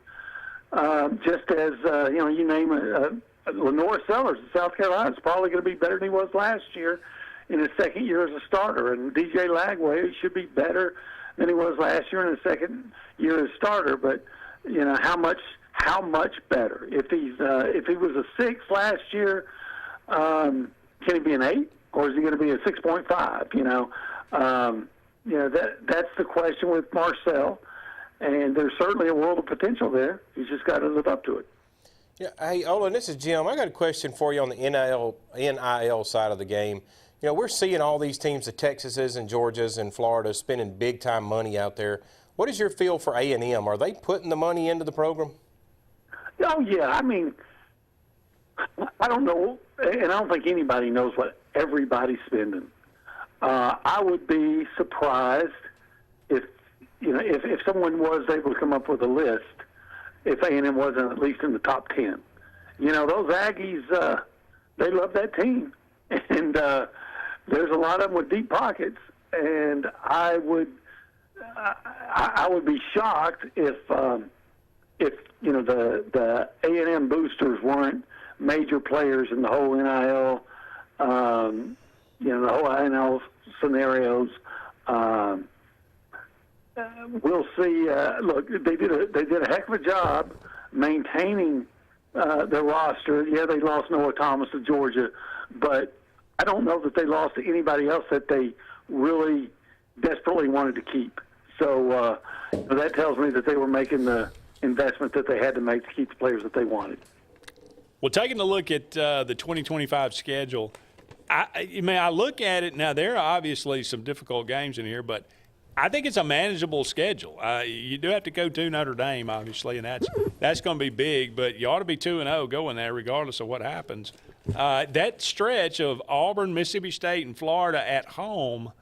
Just as, you name Lenore Sellers in South Carolina is probably going to be better than he was last year in his second year as a starter. And DJ Lagway should be better than he was last year in his second year as starter. But, how much better? If he was a 6 last year, can he be an 8? Or is he going to be a 6.5, that's the question with Marcel, and there's certainly a world of potential there. He's just got to live up to it. Yeah, hey, Olin, this is Jim. I got a question for you on the NIL side of the game. We're seeing all these teams, the Texases and Georgias and Florida, spending big-time money out there. What is your feel for A&M? Are they putting the money into the program? Oh, yeah. I mean, I don't know, and I don't think anybody knows what everybody's spending. I would be surprised if someone was able to come up with a list if A&M wasn't at least in the top 10. Those Aggies, they love that team, and there's a lot of them with deep pockets. And I would be shocked if the A&M boosters weren't major players in the whole NIL. The whole NIL scenarios. We'll see. Look, they did a heck of a job maintaining their roster. Yeah, they lost Noah Thomas to Georgia, but I don't know that they lost to anybody else that they really desperately wanted to keep. So that tells me that they were making the investment that they had to make to keep the players that they wanted. Well, taking a look at the 2025 schedule, I look at it now. There are obviously some difficult games in here, but I think it's a manageable schedule. You do have to go to Notre Dame, obviously, and that's going to be big. But you ought to be 2-0 going there, regardless of what happens. That stretch of Auburn, Mississippi State, and Florida at home,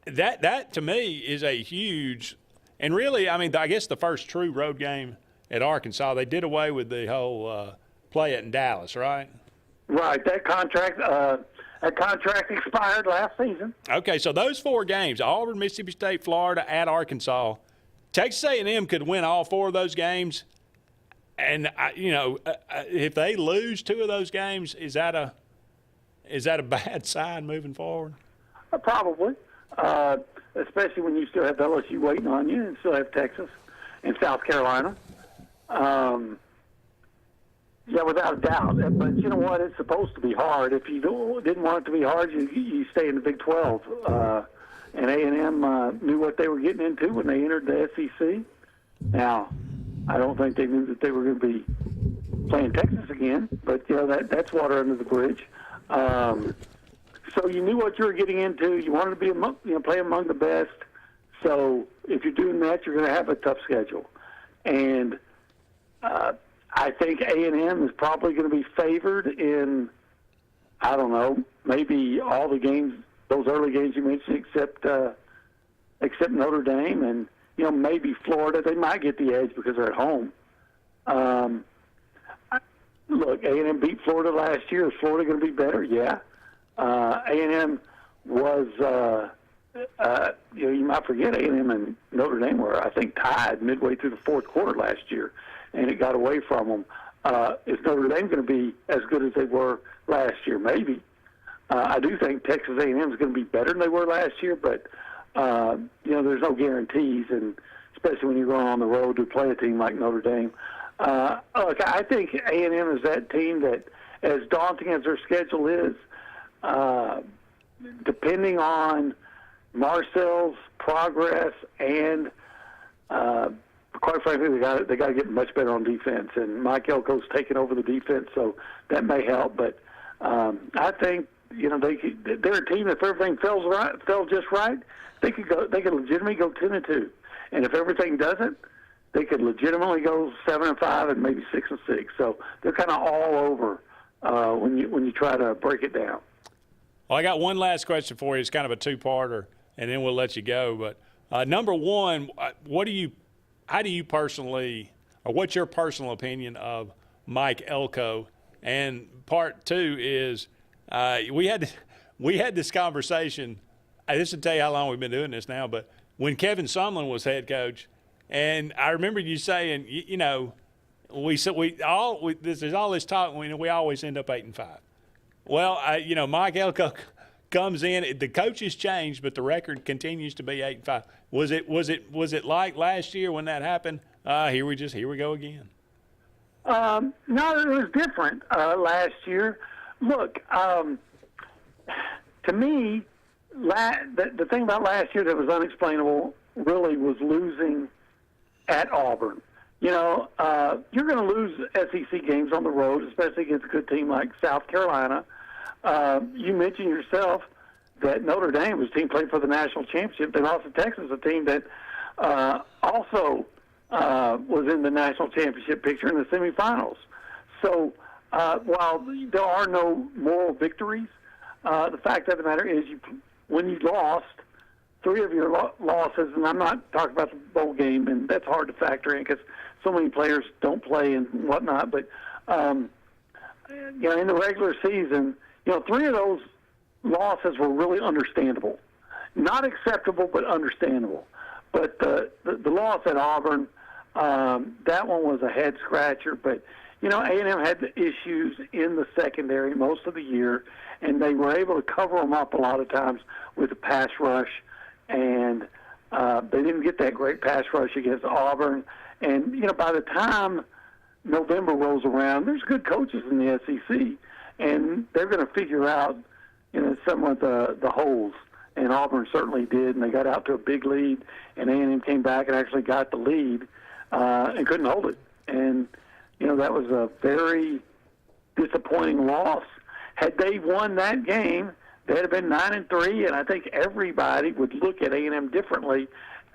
that to me is a huge. And really, I mean, I guess the first true road game at Arkansas, they did away with the whole play it in Dallas, right? Right. That contract expired last season. Okay, so those 4 games, Auburn, Mississippi State, Florida, at Arkansas, Texas A&M could win all 4 of those games. And, if they lose 2 of those games, is that a bad sign moving forward? Probably. especially when you still have LSU waiting on you and still have Texas and South Carolina. Yeah, without a doubt. But you know what? It's supposed to be hard. If you didn't want it to be hard, you stay in the Big 12. And A&M knew what they were getting into when they entered the SEC. Now, I don't think they knew that they were going to be playing Texas again, but that's water under the bridge. So you knew what you were getting into. You wanted to be play among the best. So if you're doing that, you're going to have a tough schedule. And I think A&M is probably going to be favored in, I don't know, maybe all the games, those early games you mentioned, except Notre Dame and maybe Florida. They might get the edge because they're at home. Look, A&M beat Florida last year. Is Florida going to be better? Yeah. A&M was, you might forget A&M and Notre Dame were, I think, tied midway through the fourth quarter last year, and it got away from them. Is Notre Dame going to be as good as they were last year? Maybe. I do think Texas A&M is going to be better than they were last year, but, there's no guarantees, and especially when you're going on the road to play a team like Notre Dame. Look, I think A&M is that team that, as daunting as their schedule is, depending on Marcel's progress and, quite frankly, they got to get much better on defense. And Mike Elko's taking over the defense, so that may help. But I think they're a team. If everything fell just right, they could legitimately go 10-2. And if everything doesn't, they could legitimately go 7-5 and maybe 6-6. So they're kind of all over when you try to break it down. Well, I got one last question for you. It's kind of a two-parter, and then we'll let you go. But number one, how do you personally, or what's your personal opinion of Mike Elko? And part two is we had this conversation. This will tell you how long we've been doing this now. But when Kevin Sumlin was head coach, and I remember you saying, there's all this talk. We always end up 8-5. Well, Mike Elko comes in. The coaches changed, but the record continues to be 8-5. Was it like last year when that happened? Here we go again. No, it was different last year. Look, to me, the thing about last year that was unexplainable really was losing at Auburn. You're going to lose SEC games on the road, especially against a good team like South Carolina. You mentioned yourself that Notre Dame was a team played for the national championship. They lost to Texas, a team that also was in the national championship picture in the semifinals. So while there are no moral victories, the fact of the matter is when you lost, three of your losses, and I'm not talking about the bowl game, and that's hard to factor in because so many players don't play and whatnot, but in the regular season, three of those losses were really understandable. Not acceptable, but understandable. But the loss at Auburn, that one was a head-scratcher. But, A&M had issues in the secondary most of the year, and they were able to cover them up a lot of times with the pass rush. And they didn't get that great pass rush against Auburn. And, by the time November rolls around, there's good coaches in the SEC, and they're going to figure out, some of the holes. And Auburn certainly did, and they got out to a big lead, and A&M came back and actually got the lead and couldn't hold it. And, that was a very disappointing loss. Had they won that game, they'd have been 9-3, and I think everybody would look at A&M differently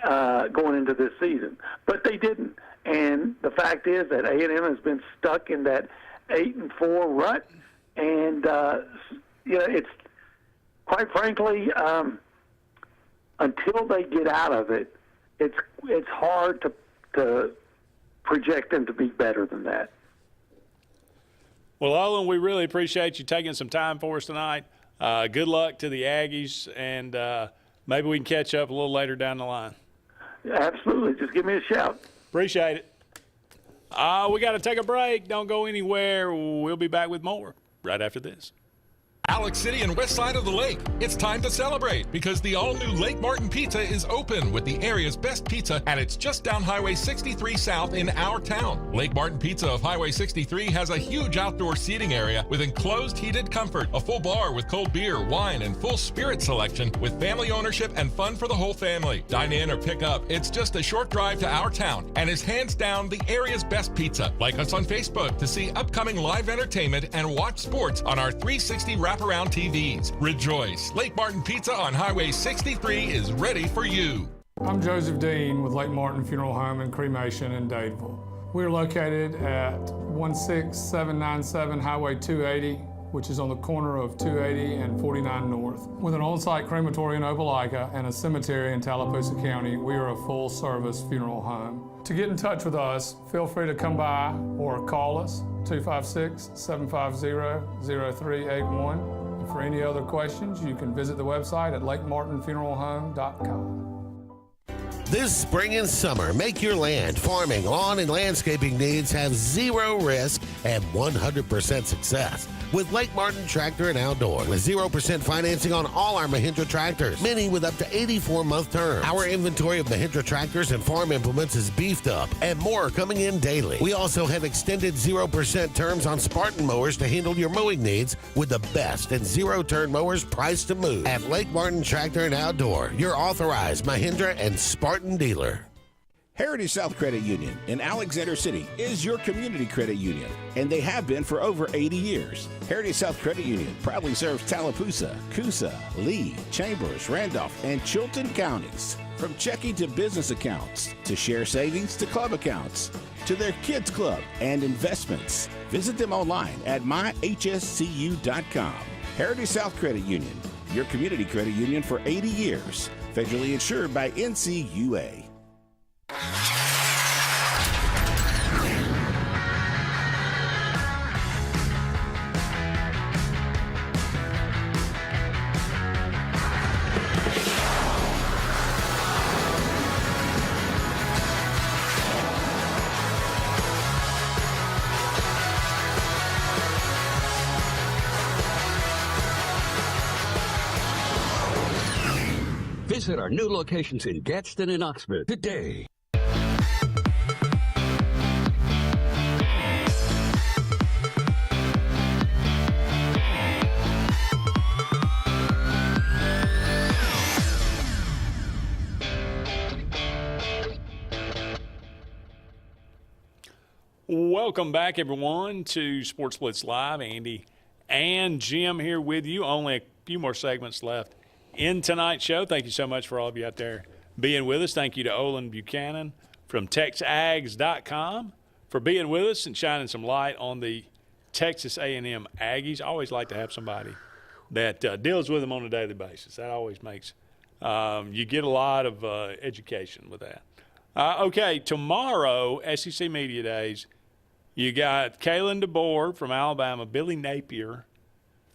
going into this season. But they didn't. And the fact is that A&M has been stuck in that 8-4 rut, and it's quite frankly, until they get out of it, it's hard to project them to be better than that. Well, Olin, we really appreciate you taking some time for us tonight. Good luck to the Aggies, and maybe we can catch up a little later down the line. Absolutely. Just give me a shout. Appreciate it. We got to take a break. Don't go anywhere. We'll be back with more right after this. Alex City and west side of the lake. It's time to celebrate because the all-new Lake Martin Pizza is open with the area's best pizza, and it's just down Highway 63 South in our town. Lake Martin Pizza of Highway 63 has a huge outdoor seating area with enclosed heated comfort, a full bar with cold beer, wine, and full spirit selection with family ownership and fun for the whole family. Dine in or pick up. It's just a short drive to our town and is hands down the area's best pizza. Like us on Facebook to see upcoming live entertainment and watch sports on our 360 wraparound TVs. Rejoice! Lake Martin Pizza on Highway 63 is ready for you. I'm Joseph Dean with Lake Martin Funeral Home and Cremation in Dadeville. We're located at 16797 Highway 280, which is on the corner of 280 and 49 North. With an on-site crematory in Opelika and a cemetery in Tallapoosa County, we are a full-service funeral home. To get in touch with us, feel free to come by or call us, 256-750-0381. And for any other questions, you can visit the website at lakemartinfuneralhome.com. This spring and summer, make your land, farming, lawn, and landscaping needs have zero risk and 100% success with Lake Martin Tractor and Outdoor. With 0% financing on all our Mahindra tractors, many with up to 84-month terms. Our inventory of Mahindra tractors and farm implements is beefed up, and more are coming in daily. We also have extended 0% terms on Spartan mowers to handle your mowing needs with the best and zero-turn mowers priced to move. At Lake Martin Tractor and Outdoor, your authorized Mahindra and Spartan dealer. Heritage South Credit Union in Alexander City is your community credit union, and they have been for over 80 years. Heritage South Credit Union proudly serves Tallapoosa, Coosa, Lee, Chambers, Randolph, and Chilton counties. From checking to business accounts, to share savings to club accounts, to their kids club and investments. Visit them online at myhscu.com. Heritage South Credit Union, your community credit union for 80 years. Federally insured by NCUA. Visit our new locations in Gadsden and Oxford today. Welcome back, everyone, to Sports Blitz Live. Andy and Jim here with you. Only a few more segments left in tonight's show. Thank you so much for all of you out there being with us. Thank you to Olin Buchanan from TexAgs.com for being with us and shining some light on the Texas A&M Aggies. I always like to have somebody that deals with them on a daily basis. That always makes you get a lot of education with that. Okay, tomorrow, SEC Media Days, you got Kalen DeBoer from Alabama, Billy Napier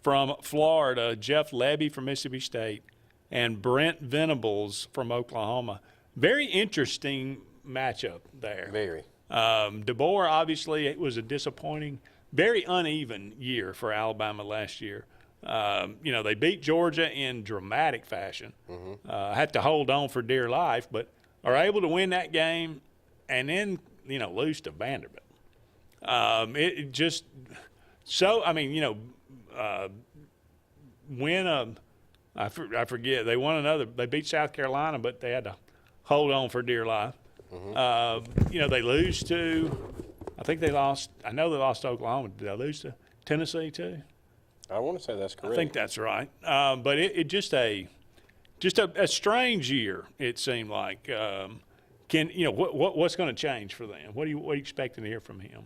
from Florida, Jeff Levy from Mississippi State, and Brent Venables from Oklahoma. Very interesting matchup there. Very. DeBoer, obviously, it was a disappointing, very uneven year for Alabama last year. They beat Georgia in dramatic fashion. Had to hold on for dear life, but are able to win that game and then, lose to Vanderbilt. It just so, I forget, they won another, they beat South Carolina, but they had to hold on for dear life. They lose to, I know they lost to Oklahoma. Did they lose to Tennessee too? I want to say that's correct. I think that's right. But it just a strange year, it seemed like. What's going to change for them? What are you expecting to hear from him?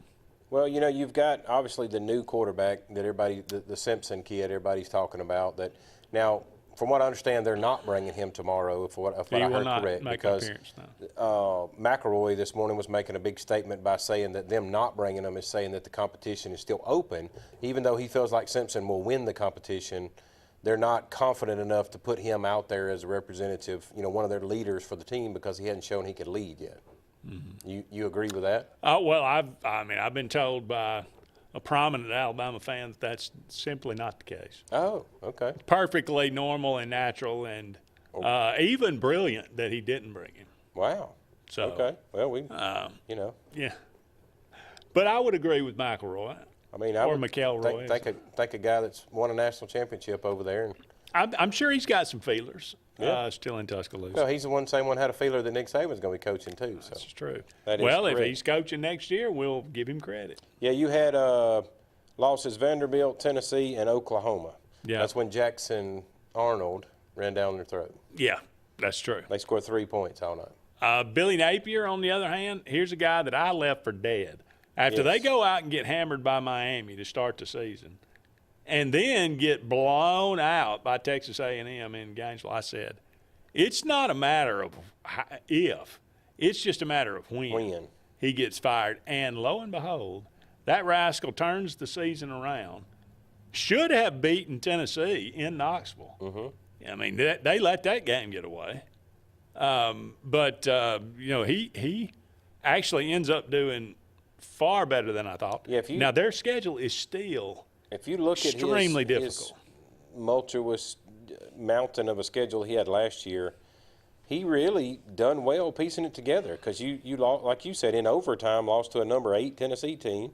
Well, you've got obviously the new quarterback that everybody, the Simpson kid, everybody's talking about. That now, from what I understand, they're not bringing him tomorrow. If what I heard correct, because McElroy this morning was making a big statement by saying that them not bringing him is saying that the competition is still open, even though he feels like Simpson will win the competition. They're not confident enough to put him out there as a representative, one of their leaders for the team, because he hadn't shown he could lead yet. You agree with that? Well, I've been told by a prominent Alabama fan, that's simply not the case. Oh, okay. Perfectly normal and natural, and even brilliant that he didn't bring him. Wow. So okay. Well, yeah. But I would agree with McElroy. I mean, or McElroy. Think a guy that's won a national championship over there. And I'm sure he's got some feelers still in Tuscaloosa. No, he's the same one had a feeler that Nick Saban's going to be coaching too. So that's true. Well, if he's coaching next year, we'll give him credit. Yeah, you had losses Vanderbilt, Tennessee, and Oklahoma. Yeah. That's when Jackson Arnold ran down their throat. Yeah, that's true. They scored 3 points all night. Billy Napier, on the other hand, here's a guy that I left for dead. After they go out and get hammered by Miami to start the season and then get blown out by Texas A&M in Gainesville, I said, it's not a matter of if. It's just a matter of when he gets fired. And lo and behold, that rascal turns the season around. Should have beaten Tennessee in Knoxville. Mm-hmm. I mean, they let that game get away. But he actually ends up doing far better than I thought. Yeah, now, their schedule is still extremely difficult. His tumultuous mountain of a schedule he had last year, he really done well piecing it together because you lost, like you said, in overtime, lost to a number 8 Tennessee team.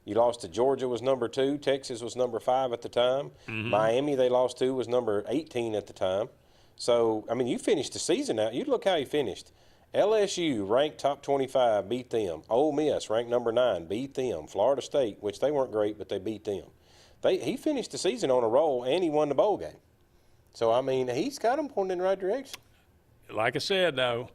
You lost to Georgia, was number 2. Texas was number 5 at the time. Mm-hmm. Miami, they lost to, was number 18 at the time. So, I mean, you finished the season out. You look how you finished. LSU, ranked top 25, beat them. Ole Miss, ranked number 9, beat them. Florida State, which they weren't great, but they beat them. He finished the season on a roll, and he won the bowl game. So, I mean, he's got them pointing in the right direction. Like I said, though,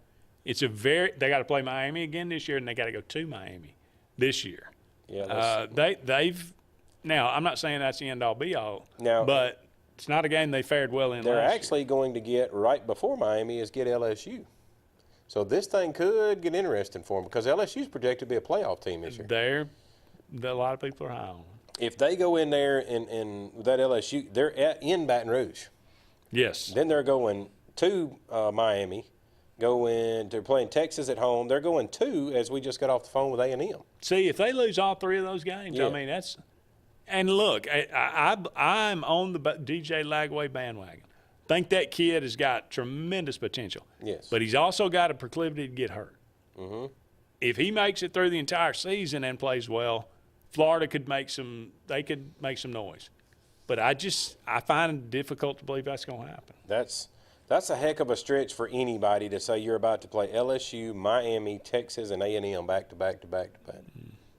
they got to play Miami again this year, and they got to go to Miami this year. Yeah, they've now. I'm not saying that's the end all be all. Now, but it's not a game they fared well in. They're actually going to get right before Miami is get LSU. So this thing could get interesting for them because LSU's projected to be a playoff team this year. A lot of people are high on them. If they go in there and with that LSU, they're in Baton Rouge. Yes. Then they're going to Miami. They're playing Texas at home. They're going to, as we just got off the phone with A&M. See, if they lose all 3 of those games, I mean, that's – and look, I'm on the DJ Lagway bandwagon. Think that kid has got tremendous potential. Yes. But he's also got a proclivity to get hurt. Mm-hmm. If he makes it through the entire season and plays well, Florida could make some noise. But I find it difficult to believe that's going to happen. That's a heck of a stretch for anybody to say you're about to play LSU, Miami, Texas, and A&M back to back to back to back.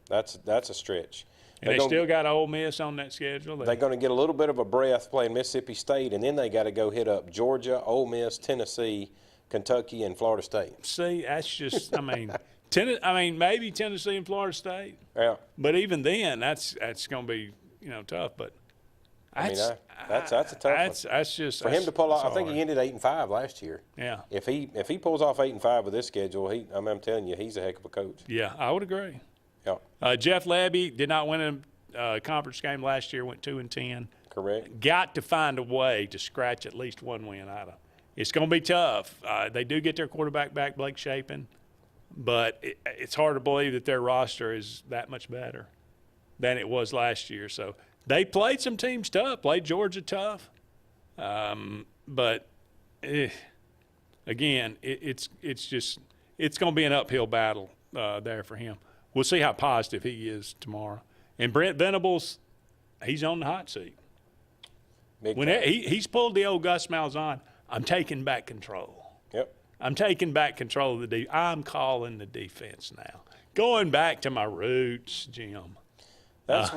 That's a stretch. And they still got Ole Miss on that schedule. They're going to get a little bit of a breath playing Mississippi State, and then they got to go hit up Georgia, Ole Miss, Tennessee, Kentucky, and Florida State. See, that's just, I mean, maybe Tennessee and Florida State. Yeah. But even then, that's going to be, tough. But that's a tough one. That's just for him to pull off. I think hard. he ended 8-5 last year. Yeah. If he pulls off 8-5 with this schedule, I'm telling you, he's a heck of a coach. Yeah, I would agree. Yeah. Jeff Levy did not win a conference game last year. Went 2-10. Correct. Got to find a way to scratch at least one win out of. It's going to be tough. They do get their quarterback back, Blake Shapen, but it's hard to believe that their roster is that much better than it was last year. So they played some teams tough. Played Georgia tough, but again, it's going to be an uphill battle there for him. We'll see how positive he is tomorrow. And Brent Venables, he's on the hot seat. He's pulled the old Gus Malzahn, I'm taking back control. Yep. I'm taking back control of the defense. I'm calling the defense now. Going back to my roots, Jim. That's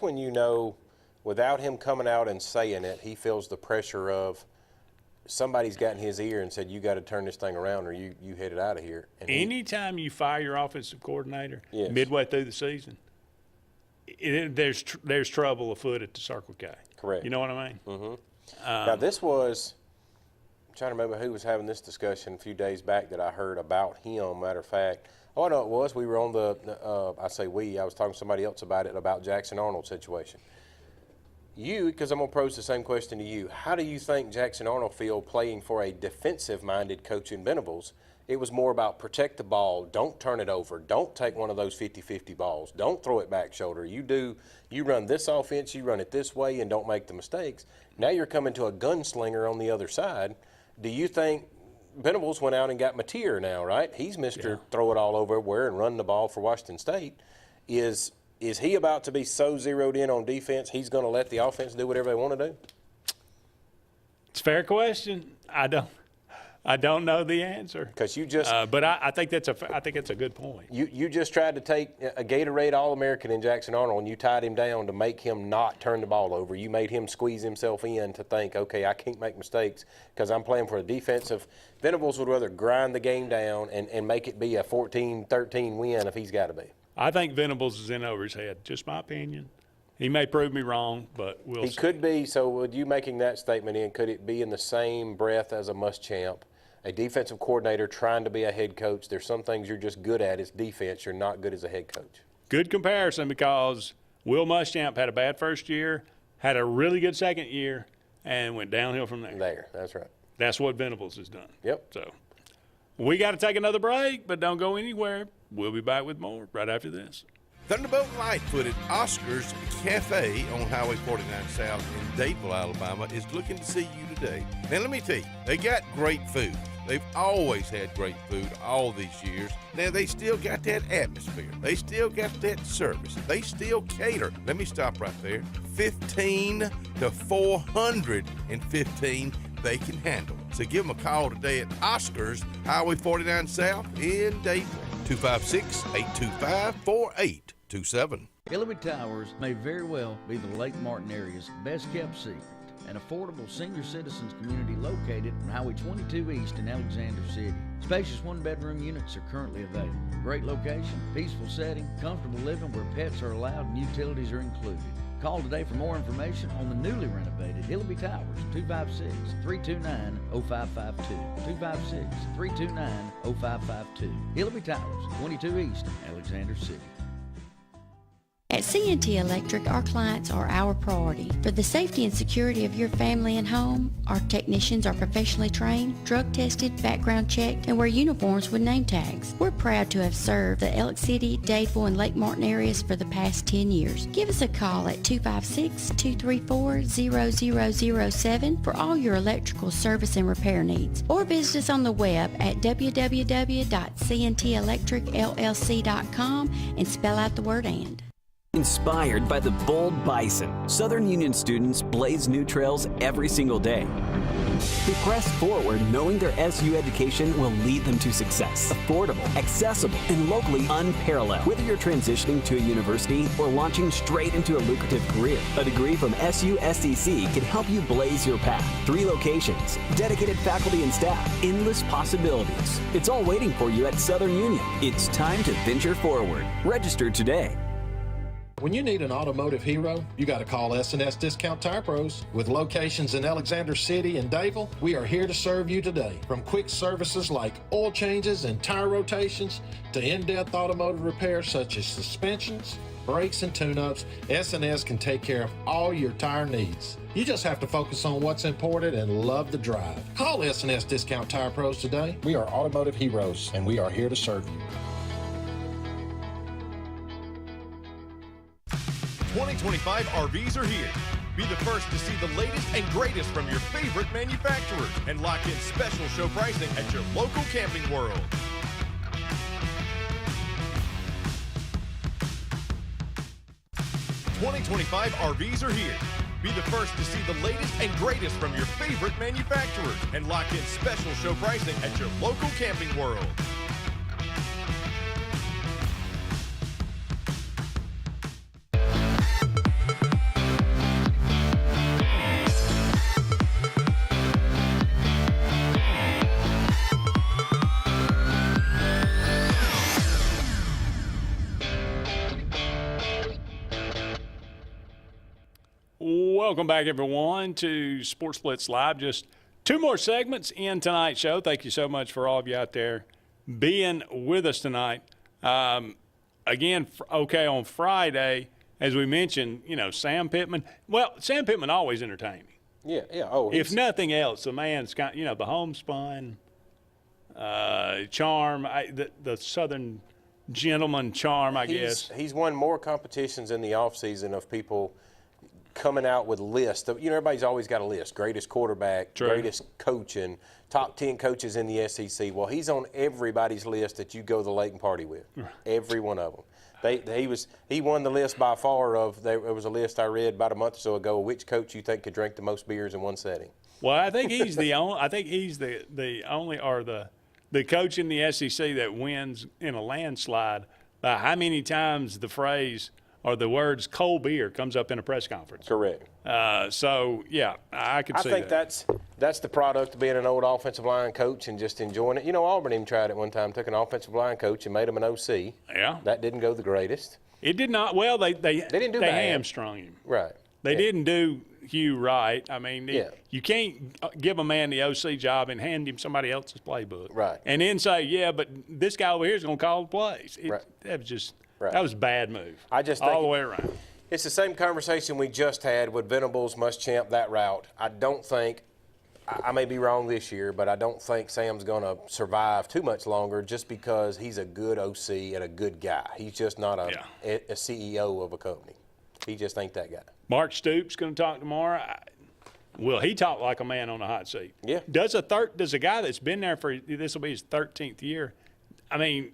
when you know, without him coming out and saying it, he feels the pressure of somebody's got in his ear and said, you got to turn this thing around or you headed out of here. And anytime you fire your offensive coordinator Yes. midway through the season, there's trouble afoot at the Circle K. Correct. You know what I mean? Mm-hmm. Now, this was – I'm trying to remember who was having this discussion a few days back that I heard about him. Matter of fact, I know it was. We were on I was talking to somebody else about it, about Jackson Arnold's situation. Because I'm going to pose the same question to you. How do you think Jackson Arnold feel playing for a defensive-minded coach in Venables It was more about protect the ball, don't turn it over, don't take one of those 50-50 balls, don't throw it back shoulder. You run this offense, you run it this way, and don't make the mistakes. Now you're coming to a gunslinger on the other side. Do you think Venables went out and got Mateer now, right? He's Mr. Throw it all over everywhere and run the ball for Washington State. Is he about to be so zeroed in on defense he's going to let the offense do whatever they want to do? It's a fair question. I don't know the answer. Because you just, but I think that's a good point. You just tried to take a Gatorade All-American in Jackson Arnold, and you tied him down to make him not turn the ball over. You made him squeeze himself in to think, okay, I can't make mistakes because I'm playing for a defensive. Venables would rather grind the game down and make it be a 14-13 win if he's got to be. I think Venables is in over his head. Just my opinion. He may prove me wrong, but we'll see. He could be. So with you making that statement in, could it be in the same breath as a Muschamp? A defensive coordinator trying to be a head coach. There's some things you're just good at as defense. You're not good as a head coach. Good comparison because Will Muschamp had a bad first year, had a really good second year, and went downhill from there. That's right. That's what Venables has done. Yep. So we got to take another break, but don't go anywhere. We'll be back with more right after this. Thunderbolt Lightfoot at Oscar's Cafe on Highway 49 South in Dadeville, Alabama is looking to see you today. Now, let me tell you, they got great food. They've always had great food all these years. Now, they still got that atmosphere. They still got that service. They still cater. Let me stop right there. 15 to 415 they can handle. So give them a call today at Oscar's, Highway 49 South in Dadeville. 256-825-4827. Illinois Towers may very well be the Lake Martin area's best kept secret. An affordable senior citizens community located on Highway 22 East in Alexander City. Spacious one-bedroom units are currently available. Great location, peaceful setting, comfortable living where pets are allowed and utilities are included. Call today for more information on the newly renovated Hillary Towers, 256-329-0552. 256-329-0552. Hillary Towers, 22 East, Alexander City. At C&T Electric, our clients are our priority. For the safety and security of your family and home, our technicians are professionally trained, drug tested, background checked, and wear uniforms with name tags. We're proud to have served the Elk City, Dadeville, and Lake Martin areas for the past 10 years. Give us a call at 256-234-0007 for all your electrical service and repair needs, or visit us on the web at www.cntelectricllc.com and spell out the word "and." Inspired by the bold bison, Southern Union students blaze new trails every single day. They press forward knowing their SU education will lead them to success. Affordable, accessible, and locally unparalleled. Whether you're transitioning to a university or launching straight into a lucrative career, a degree from SU SDC can help you blaze your path. 3 locations, dedicated faculty and staff, endless possibilities. It's all waiting for you at Southern Union. It's time to venture forward. Register today. When you need an automotive hero, you got to call S&S Discount Tire Pros. With locations in Alexander City and Dadeville, we are here to serve you today. From quick services like oil changes and tire rotations to in-depth automotive repairs such as suspensions, brakes, and tune-ups, S&S can take care of all your tire needs. You just have to focus on what's important and love the drive. Call S&S Discount Tire Pros today. We are automotive heroes, and we are here to serve you. 2025 RVs are here. Be the first to see the latest and greatest from your favorite manufacturers and lock in special show pricing at your local Camping World. '25 RVs are here. Be the first to see the latest and greatest from your favorite manufacturers and lock in special show pricing at your local Camping World. Welcome back, everyone, to Sports Blitz Live. Just 2 more segments in tonight's show. Thank you so much for all of you out there being with us tonight. Again, on Friday, as we mentioned, Sam Pittman. Well, Sam Pittman always entertained me. Yeah. Oh, if nothing else, the man's got, the homespun. charm, the Southern gentleman charm, I guess. He's won more competitions in the offseason of people coming out with lists. Everybody's always got a list. Greatest quarterback, greatest coaching, top 10 coaches in the SEC. Well, he's on everybody's list that you go to the lake and party with, every one of them. He won the list by far of, there was a list I read about a month or so ago, which coach you think could drink the most beers in one setting. Well, I think he's the only or the coach in the SEC that wins in a landslide by how many times the phrase or the words cold beer comes up in a press conference. Correct. So, yeah, I could see that. I think that's the product of being an old offensive line coach and just enjoying it. Auburn even tried it one time, took an offensive line coach and made him an OC. Yeah. That didn't go the greatest. It did not. Well, they didn't do they bad. hamstrung him. Right. They didn't do Hugh right. I mean, you can't give a man the OC job and hand him somebody else's playbook. Right. And then say, yeah, but this guy over here is going to call the plays. That was just that was a bad move. I just all think the way around. It's the same conversation we just had with Venables, Muschamp, that route. I don't think, I may be wrong this year, but I don't think Sam's going to survive too much longer just because he's a good OC and a good guy. He's just not a CEO of a company. He just ain't that guy. Mark Stoops going to talk tomorrow. Will he talk like a man on the hot seat? Yeah. Does a guy that's been there for this will be his 13th year? I mean,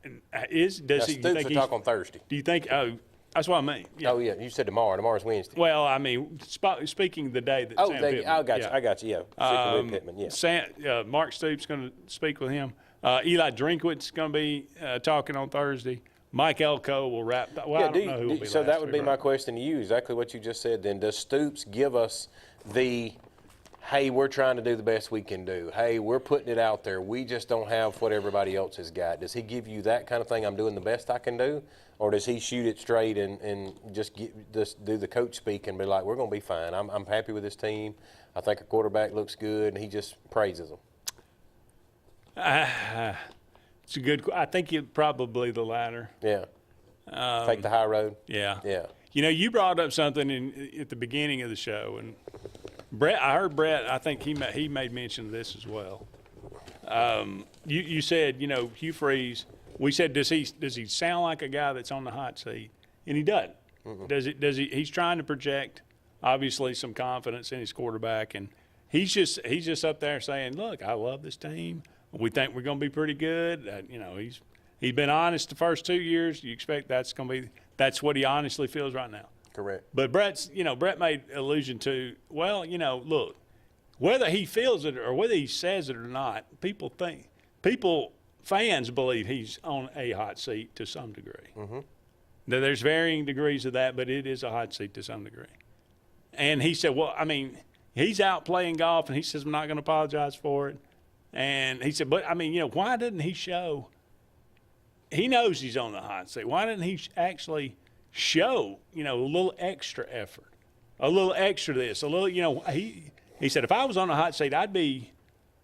does he? Stoops will talk on Thursday. Do you think? Oh, that's what I mean. Yeah. Oh yeah, you said tomorrow. Tomorrow's Wednesday. Well, I mean, speaking the day that. Sam Pittman, I got you. I got you. Yeah. Pittman. Yeah. Mark Stoops going to speak with him. Eli Drinkwitz going to be talking on Thursday. Mike Elko will wrap. Well, I don't know who will be. So last that would be week, my question to you. Exactly what you just said. Then does Stoops give us the, hey, we're trying to do the best we can do. Hey, we're putting it out there. We just don't have what everybody else has got. Does he give you that kind of thing? I'm doing the best I can do, or does he shoot it straight and just do the coach speak and be like, we're going to be fine. I'm happy with this team. I think our quarterback looks good, and he just praises them. It's a good. I think probably the latter. Yeah. Take the high road. Yeah. Yeah. You brought up something at the beginning of the show, and Brett. I heard Brett. I think he made mention of this as well. You said Hugh Freeze. We said does he sound like a guy that's on the hot seat? And he doesn't. Mm-hmm. Does he? He's trying to project obviously some confidence in his quarterback, and he's just up there saying, look, I love this team. We think we're going to be pretty good. He's been honest the first 2 years. You expect that's what he honestly feels right now. Correct. But Brett made allusion to, look, whether he feels it or whether he says it or not, fans believe he's on a hot seat to some degree. Mm-hmm. Now, there's varying degrees of that, but it is a hot seat to some degree. And he said, well, I mean, he's out playing golf, and he says, I'm not going to apologize for it. And he said, but, I mean, why didn't he show – he knows he's on the hot seat. Why didn't he actually show, a little extra effort, a little extra this, a little, he said, if I was on the hot seat, I'd be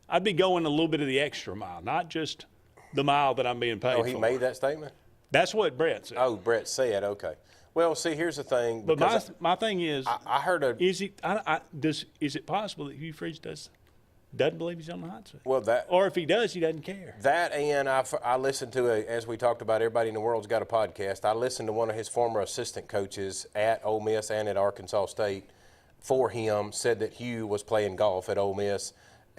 going a little bit of the extra mile, not just the mile that I'm being paid for. Oh, he made that statement? That's what Brett said. Oh, Brett said, okay. Well, see, here's the thing. But my thing is – I heard is it possible that Hugh Freeze doesn't believe he's on the hot seat? Well, or if he does, he doesn't care. That, and I listened to as we talked about, everybody in the world's got a podcast. I listened to one of his former assistant coaches at Ole Miss and at Arkansas State for him, said that Hugh was playing golf at Ole Miss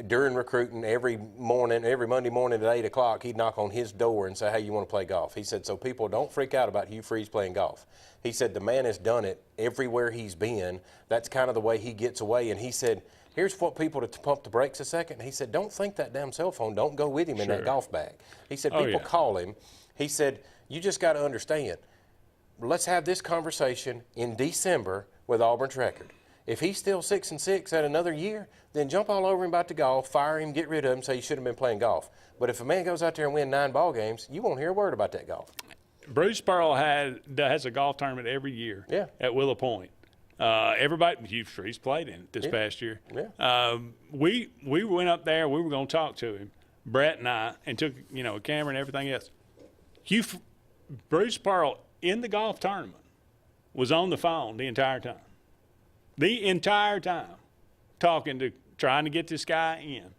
during recruiting every Monday morning at 8 o'clock. He'd knock on his door and say, hey, you want to play golf? He said, so people don't freak out about Hugh Freeze playing golf. He said the man has done it everywhere he's been. That's kind of the way he gets away. And he said, here's what people to pump the brakes a second. He said, don't think that damn cell phone. Don't go with him in that golf bag. He said, people call him. He said, you just got to understand. Let's have this conversation in December with Auburn's record. If he's still 6-6 at another year, then jump all over him about the golf, fire him, get rid of him, say you should have been playing golf. But if a man goes out there and wins 9 ball games, you won't hear a word about that golf. Bruce Pearl has a golf tournament every year at Willow Point. Everybody, Hugh Freeze played in it this past year. Yeah. We went up there. We were going to talk to him, Brett and I, and took a camera and everything else. Bruce Pearl in the golf tournament was on the phone the entire time. The entire time, trying to get this guy in.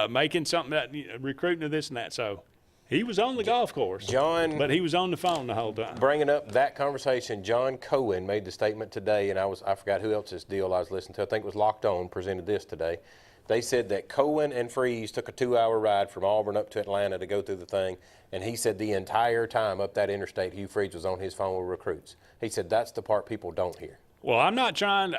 making something that recruiting to this and that. So he was on the golf course, John, but he was on the phone the whole time. Bringing up that conversation, John Cohen made the statement today, and I forgot who else's deal I was listening to. I think it was Locked On presented this today. They said that Cohen and Freeze took a 2-hour ride from Auburn up to Atlanta to go through the thing, and he said the entire time up that interstate, Hugh Freeze was on his phone with recruits. He said that's the part people don't hear. Well, I'm not trying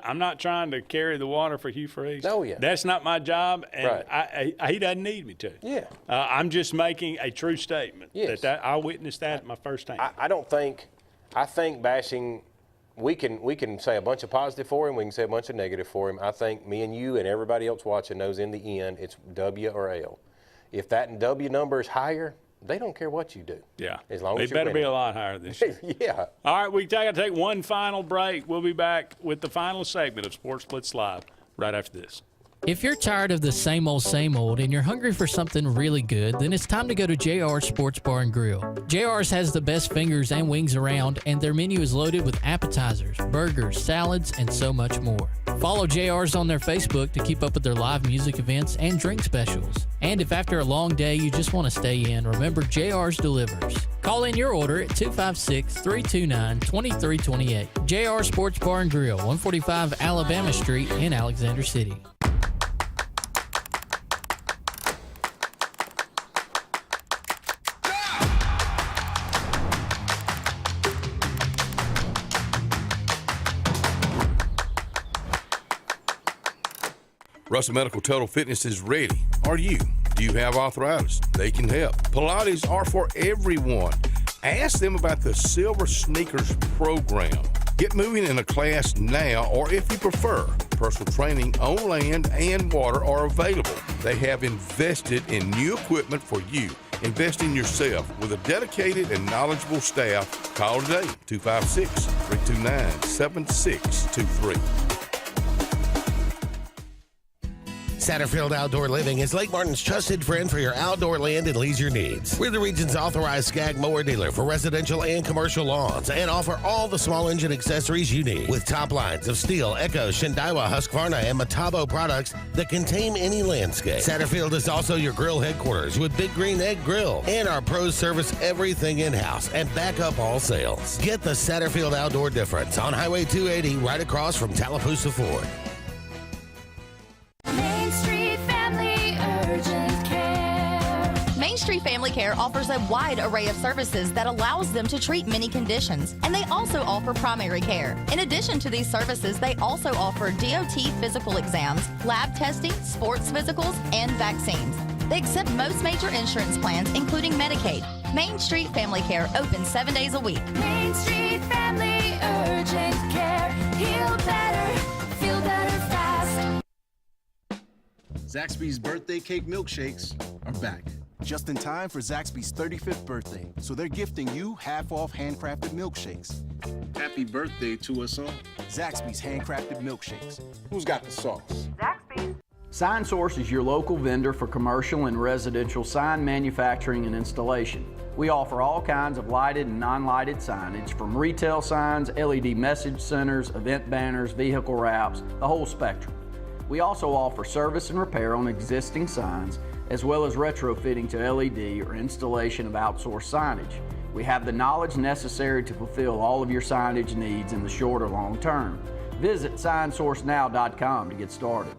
to carry the water for Hugh Freeze. Oh, yeah. That's not my job, and Right. he doesn't need me to. Yeah. I'm just making a true statement. Yes. I witnessed that my first time. I think bashing, we can say a bunch of positive for him, we can say a bunch of negative for him. I think me and you and everybody else watching knows in the end it's W or L. If that W number is higher, they don't care what you do. Yeah. As long as it you're better be winning. a lot higher this year. Yeah. All right, we got to take one final break. We'll be back with the final segment of Sports Blitz Live right after this. If you're tired of the same old and you're hungry for something really good, then it's time to go to JR's Sports Bar and Grill. JR's has the best fingers and wings around, and their menu is loaded with appetizers, burgers, salads, and so much more. Follow JR's on their Facebook to keep up with their live music events and drink specials. And if after a long day you just want to stay in, remember JR's delivers. Call in your order at 256-329-2328. JR Sports Bar and Grill, 145 Alabama Street in Alexander City. Russell Medical Total Fitness is ready. Are you? Do you have arthritis? They can help. Pilates are for everyone. Ask them about the Silver Sneakers program. Get moving in a class now, or if you prefer, personal training on land and water are available. They have invested in new equipment for you. Invest in yourself with a dedicated and knowledgeable staff. Call today, 256-329-7623. Satterfield Outdoor Living is Lake Martin's trusted friend for your outdoor land and leisure needs. We're the region's authorized Skag mower dealer for residential and commercial lawns and offer all the small engine accessories you need with top lines of Steel, Echo, Shindaiwa, Husqvarna, and Metabo products that can tame any landscape. Satterfield is also your grill headquarters with Big Green Egg Grill, and our pros service everything in-house and back up all sales. Get the Satterfield Outdoor difference on Highway 280 right across from Tallapoosa Ford. Main Street Family Urgent Care. Main Street Family Care offers a wide array of services that allows them to treat many conditions, and they also offer primary care. In addition to these services, they also offer DOT physical exams, lab testing, sports physicals, and vaccines. They accept most major insurance plans, including Medicaid. Main Street Family Care opens 7 days a week. Main Street Family Urgent Care. Heal better, feel better fast. Zaxby's birthday cake milkshakes are back. Just in time for Zaxby's 35th birthday, so they're gifting you half-off handcrafted milkshakes. Happy birthday to us all. Zaxby's handcrafted milkshakes. Who's got the sauce? Zaxby's. Sign Source is your local vendor for commercial and residential sign manufacturing and installation. We offer all kinds of lighted and non-lighted signage, from retail signs, LED message centers, event banners, vehicle wraps, the whole spectrum. We also offer service and repair on existing signs, as well as retrofitting to LED or installation of outsourced signage. We have the knowledge necessary to fulfill all of your signage needs in the short or long term. Visit signsourcenow.com to get started.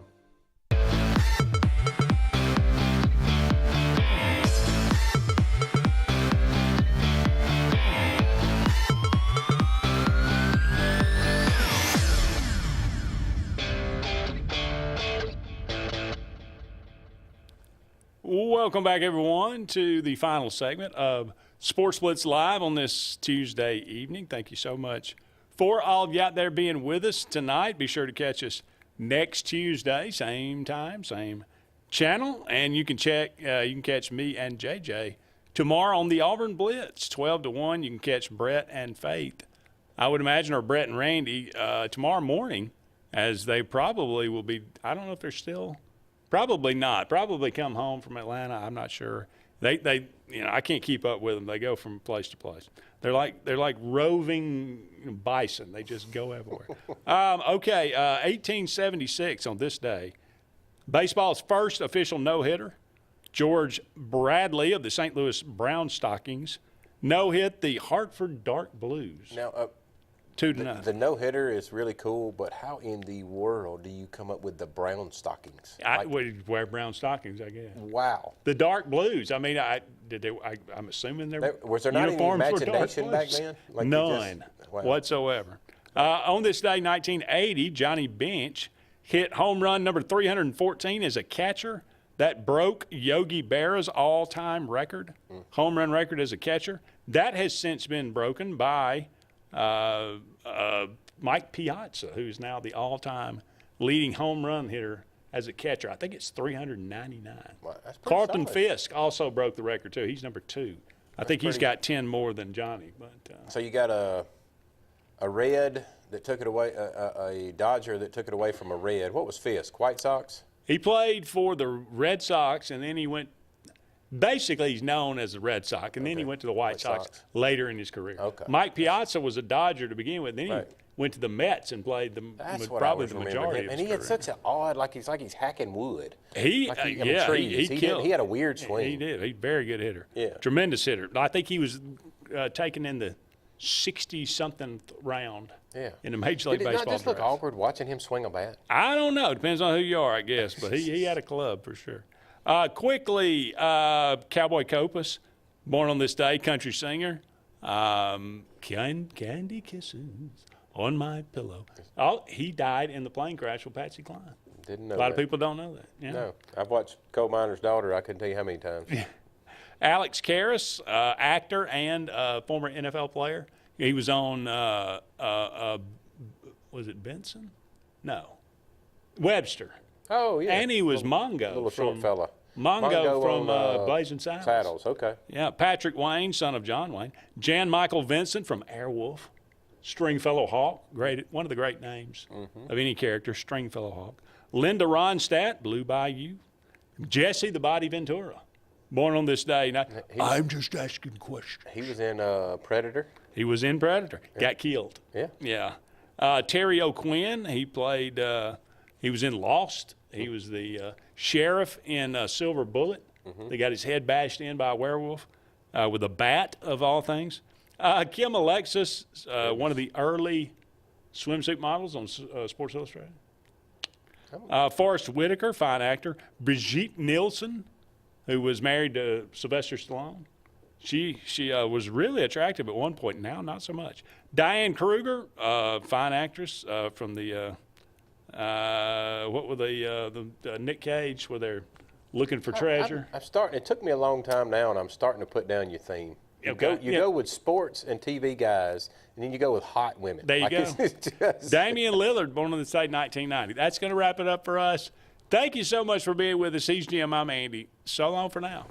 Welcome back, everyone, to the final segment of Sports Blitz Live on this Tuesday evening. Thank you so much for all of you out there being with us tonight. Be sure to catch us next Tuesday, same time, same channel, and you can catch me and JJ tomorrow on the Auburn Blitz, 12 to 1. You can catch Brett and Faith, I would imagine, or Brett and Randy tomorrow morning, as they probably will be. I don't know if they're still. Probably not. Probably come home from Atlanta. I'm not sure. They I can't keep up with them. They go from place to place. They're like roving bison. They just go everywhere. 1876 on this day, Baseball's first official no-hitter, George Bradley of the St. Louis Brown Stockings, no-hit the Hartford Dark Blues. Now, 2-0. The no-hitter is really cool, but how in the world do you come up with the brown stockings? I would wear brown stockings, I guess. Wow. The Dark Blues. I mean, I'm assuming was there not any uniforms were dark imagination back blues. then? Like None whatsoever. On this day, 1980, Johnny Bench hit home run number 314 as a catcher. That broke Yogi Berra's all-time record, home run record as a catcher. That has since been broken by Mike Piazza, who's now the all-time leading home run hitter as a catcher. I think it's 399. Wow, that's pretty Carlton solid. Fisk also broke the record, too. He's number 2. I think he's got 10 more than Johnny. But so you got a Red that took it away, a Dodger that took it away from a Red. What was Fisk? White Sox? He played for the Red Sox, and then he went – basically he's known as the Red Sox, and then he went to the White Sox later in his career. Okay. Mike Piazza was a Dodger to begin with. Then he went to the Mets and played probably the majority of his And he had career. such an odd, like he's hacking wood. He killed. He had a weird swing. He did. He's a very good hitter. Yeah. Tremendous hitter. I think he was taken in the 60-something round in the Major League Did it Baseball not just look draft. awkward watching him swing a bat? I don't know. Depends on who you are, I guess. But he had a club for sure. Quickly, Cowboy Copas, born on this day, country singer. Candy kisses on my pillow. Oh, he died in the plane crash with Patsy Cline. Didn't know A lot that. of people don't know that. Yeah. No. I've watched Coal Miner's Daughter. I couldn't tell you how many times. Alex Karras, actor and former NFL player. He was on, was it Benson? No. Webster. Oh, yeah. And he was Mongo. Little short fella. Mongo from on, Blazing Saddles. Saddles, okay. Yeah, Patrick Wayne, son of John Wayne. Jan Michael Vincent from Airwolf. Stringfellow Hawk, one of the great names of any character, Stringfellow Hawk. Linda Ronstadt, Blue Bayou. Jesse the Body Ventura, born on this day. Now, I'm just asking questions. He was in Predator. He was in Predator. Got killed. Yeah. Yeah. Terry O'Quinn, he played, he was in Lost. He was the sheriff in Silver Bullet. They got his head bashed in by a werewolf with a bat, of all things. Kim Alexis, one of the early swimsuit models on Sports Illustrated. Forrest Whitaker, fine actor. Brigitte Nielsen, who was married to Sylvester Stallone. She was really attractive at one point. Now, not so much. Diane Kruger, fine actress from the what were the Nick Cage, where they're looking for treasure. I'm starting. It took me a long time now, and I'm starting to put down your theme. You go with sports and TV guys, and then you go with hot women. There you go. Damian Lillard, born on the state 1990. That's going to wrap it up for us. Thank you so much for being with us. He's Jim. I'm Andy. So long for now.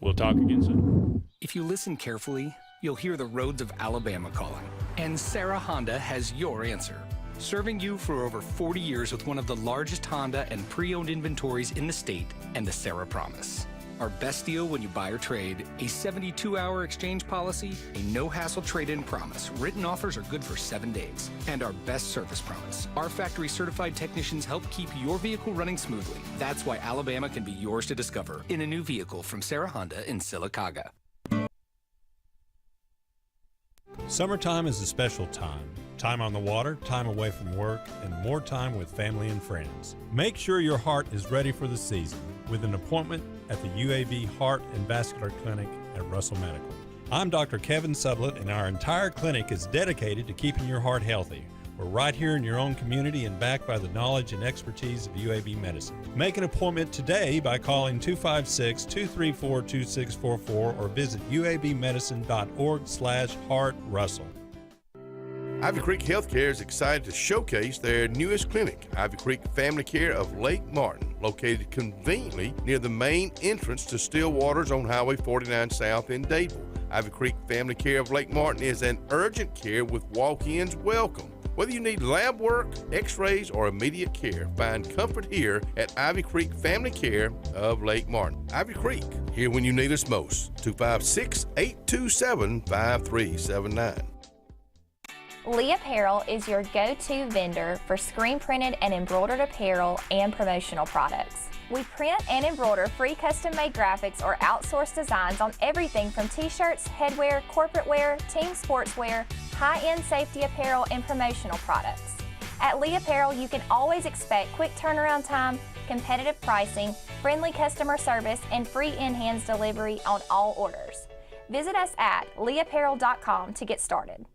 We'll talk again soon. If you listen carefully, you'll hear the roads of Alabama calling. And Sarah Honda has your answer. Serving you for over 40 years with one of the largest Honda and pre-owned inventories in the state and the Sarah Promise. Our best deal when you buy or trade, a 72-hour exchange policy, a no-hassle trade-in promise. Written offers are good for 7 days. And our best service promise. Our factory-certified technicians help keep your vehicle running smoothly. That's why Alabama can be yours to discover in a new vehicle from Sarah Honda in Sylacauga. Summertime is a special time. Time on the water, time away from work, and more time with family and friends. Make sure your heart is ready for the season with an appointment at the UAB Heart and Vascular Clinic at Russell Medical. I'm Dr. Kevin Sublett, and our entire clinic is dedicated to keeping your heart healthy. We're right here in your own community and backed by the knowledge and expertise of UAB Medicine. Make an appointment today by calling 256-234-2644 or visit uabmedicine.org/heartrussell. Ivy Creek Healthcare is excited to showcase their newest clinic, Ivy Creek Family Care of Lake Martin, located conveniently near the main entrance to Stillwater's on Highway 49 South in Dadeville. Ivy Creek Family Care of Lake Martin is an urgent care with walk-ins welcome. Whether you need lab work, x-rays, or immediate care, find comfort here at Ivy Creek Family Care of Lake Martin. Ivy Creek, here when you need us most. 256-827-5379. Lee Apparel is your go-to vendor for screen printed and embroidered apparel and promotional products. We print and embroider free custom-made graphics or outsourced designs on everything from t-shirts, headwear, corporate wear, team sportswear, high-end safety apparel, and promotional products. At Lee Apparel, you can always expect quick turnaround time, competitive pricing, friendly customer service, and free in-hands delivery on all orders. Visit us at leeapparel.com to get started.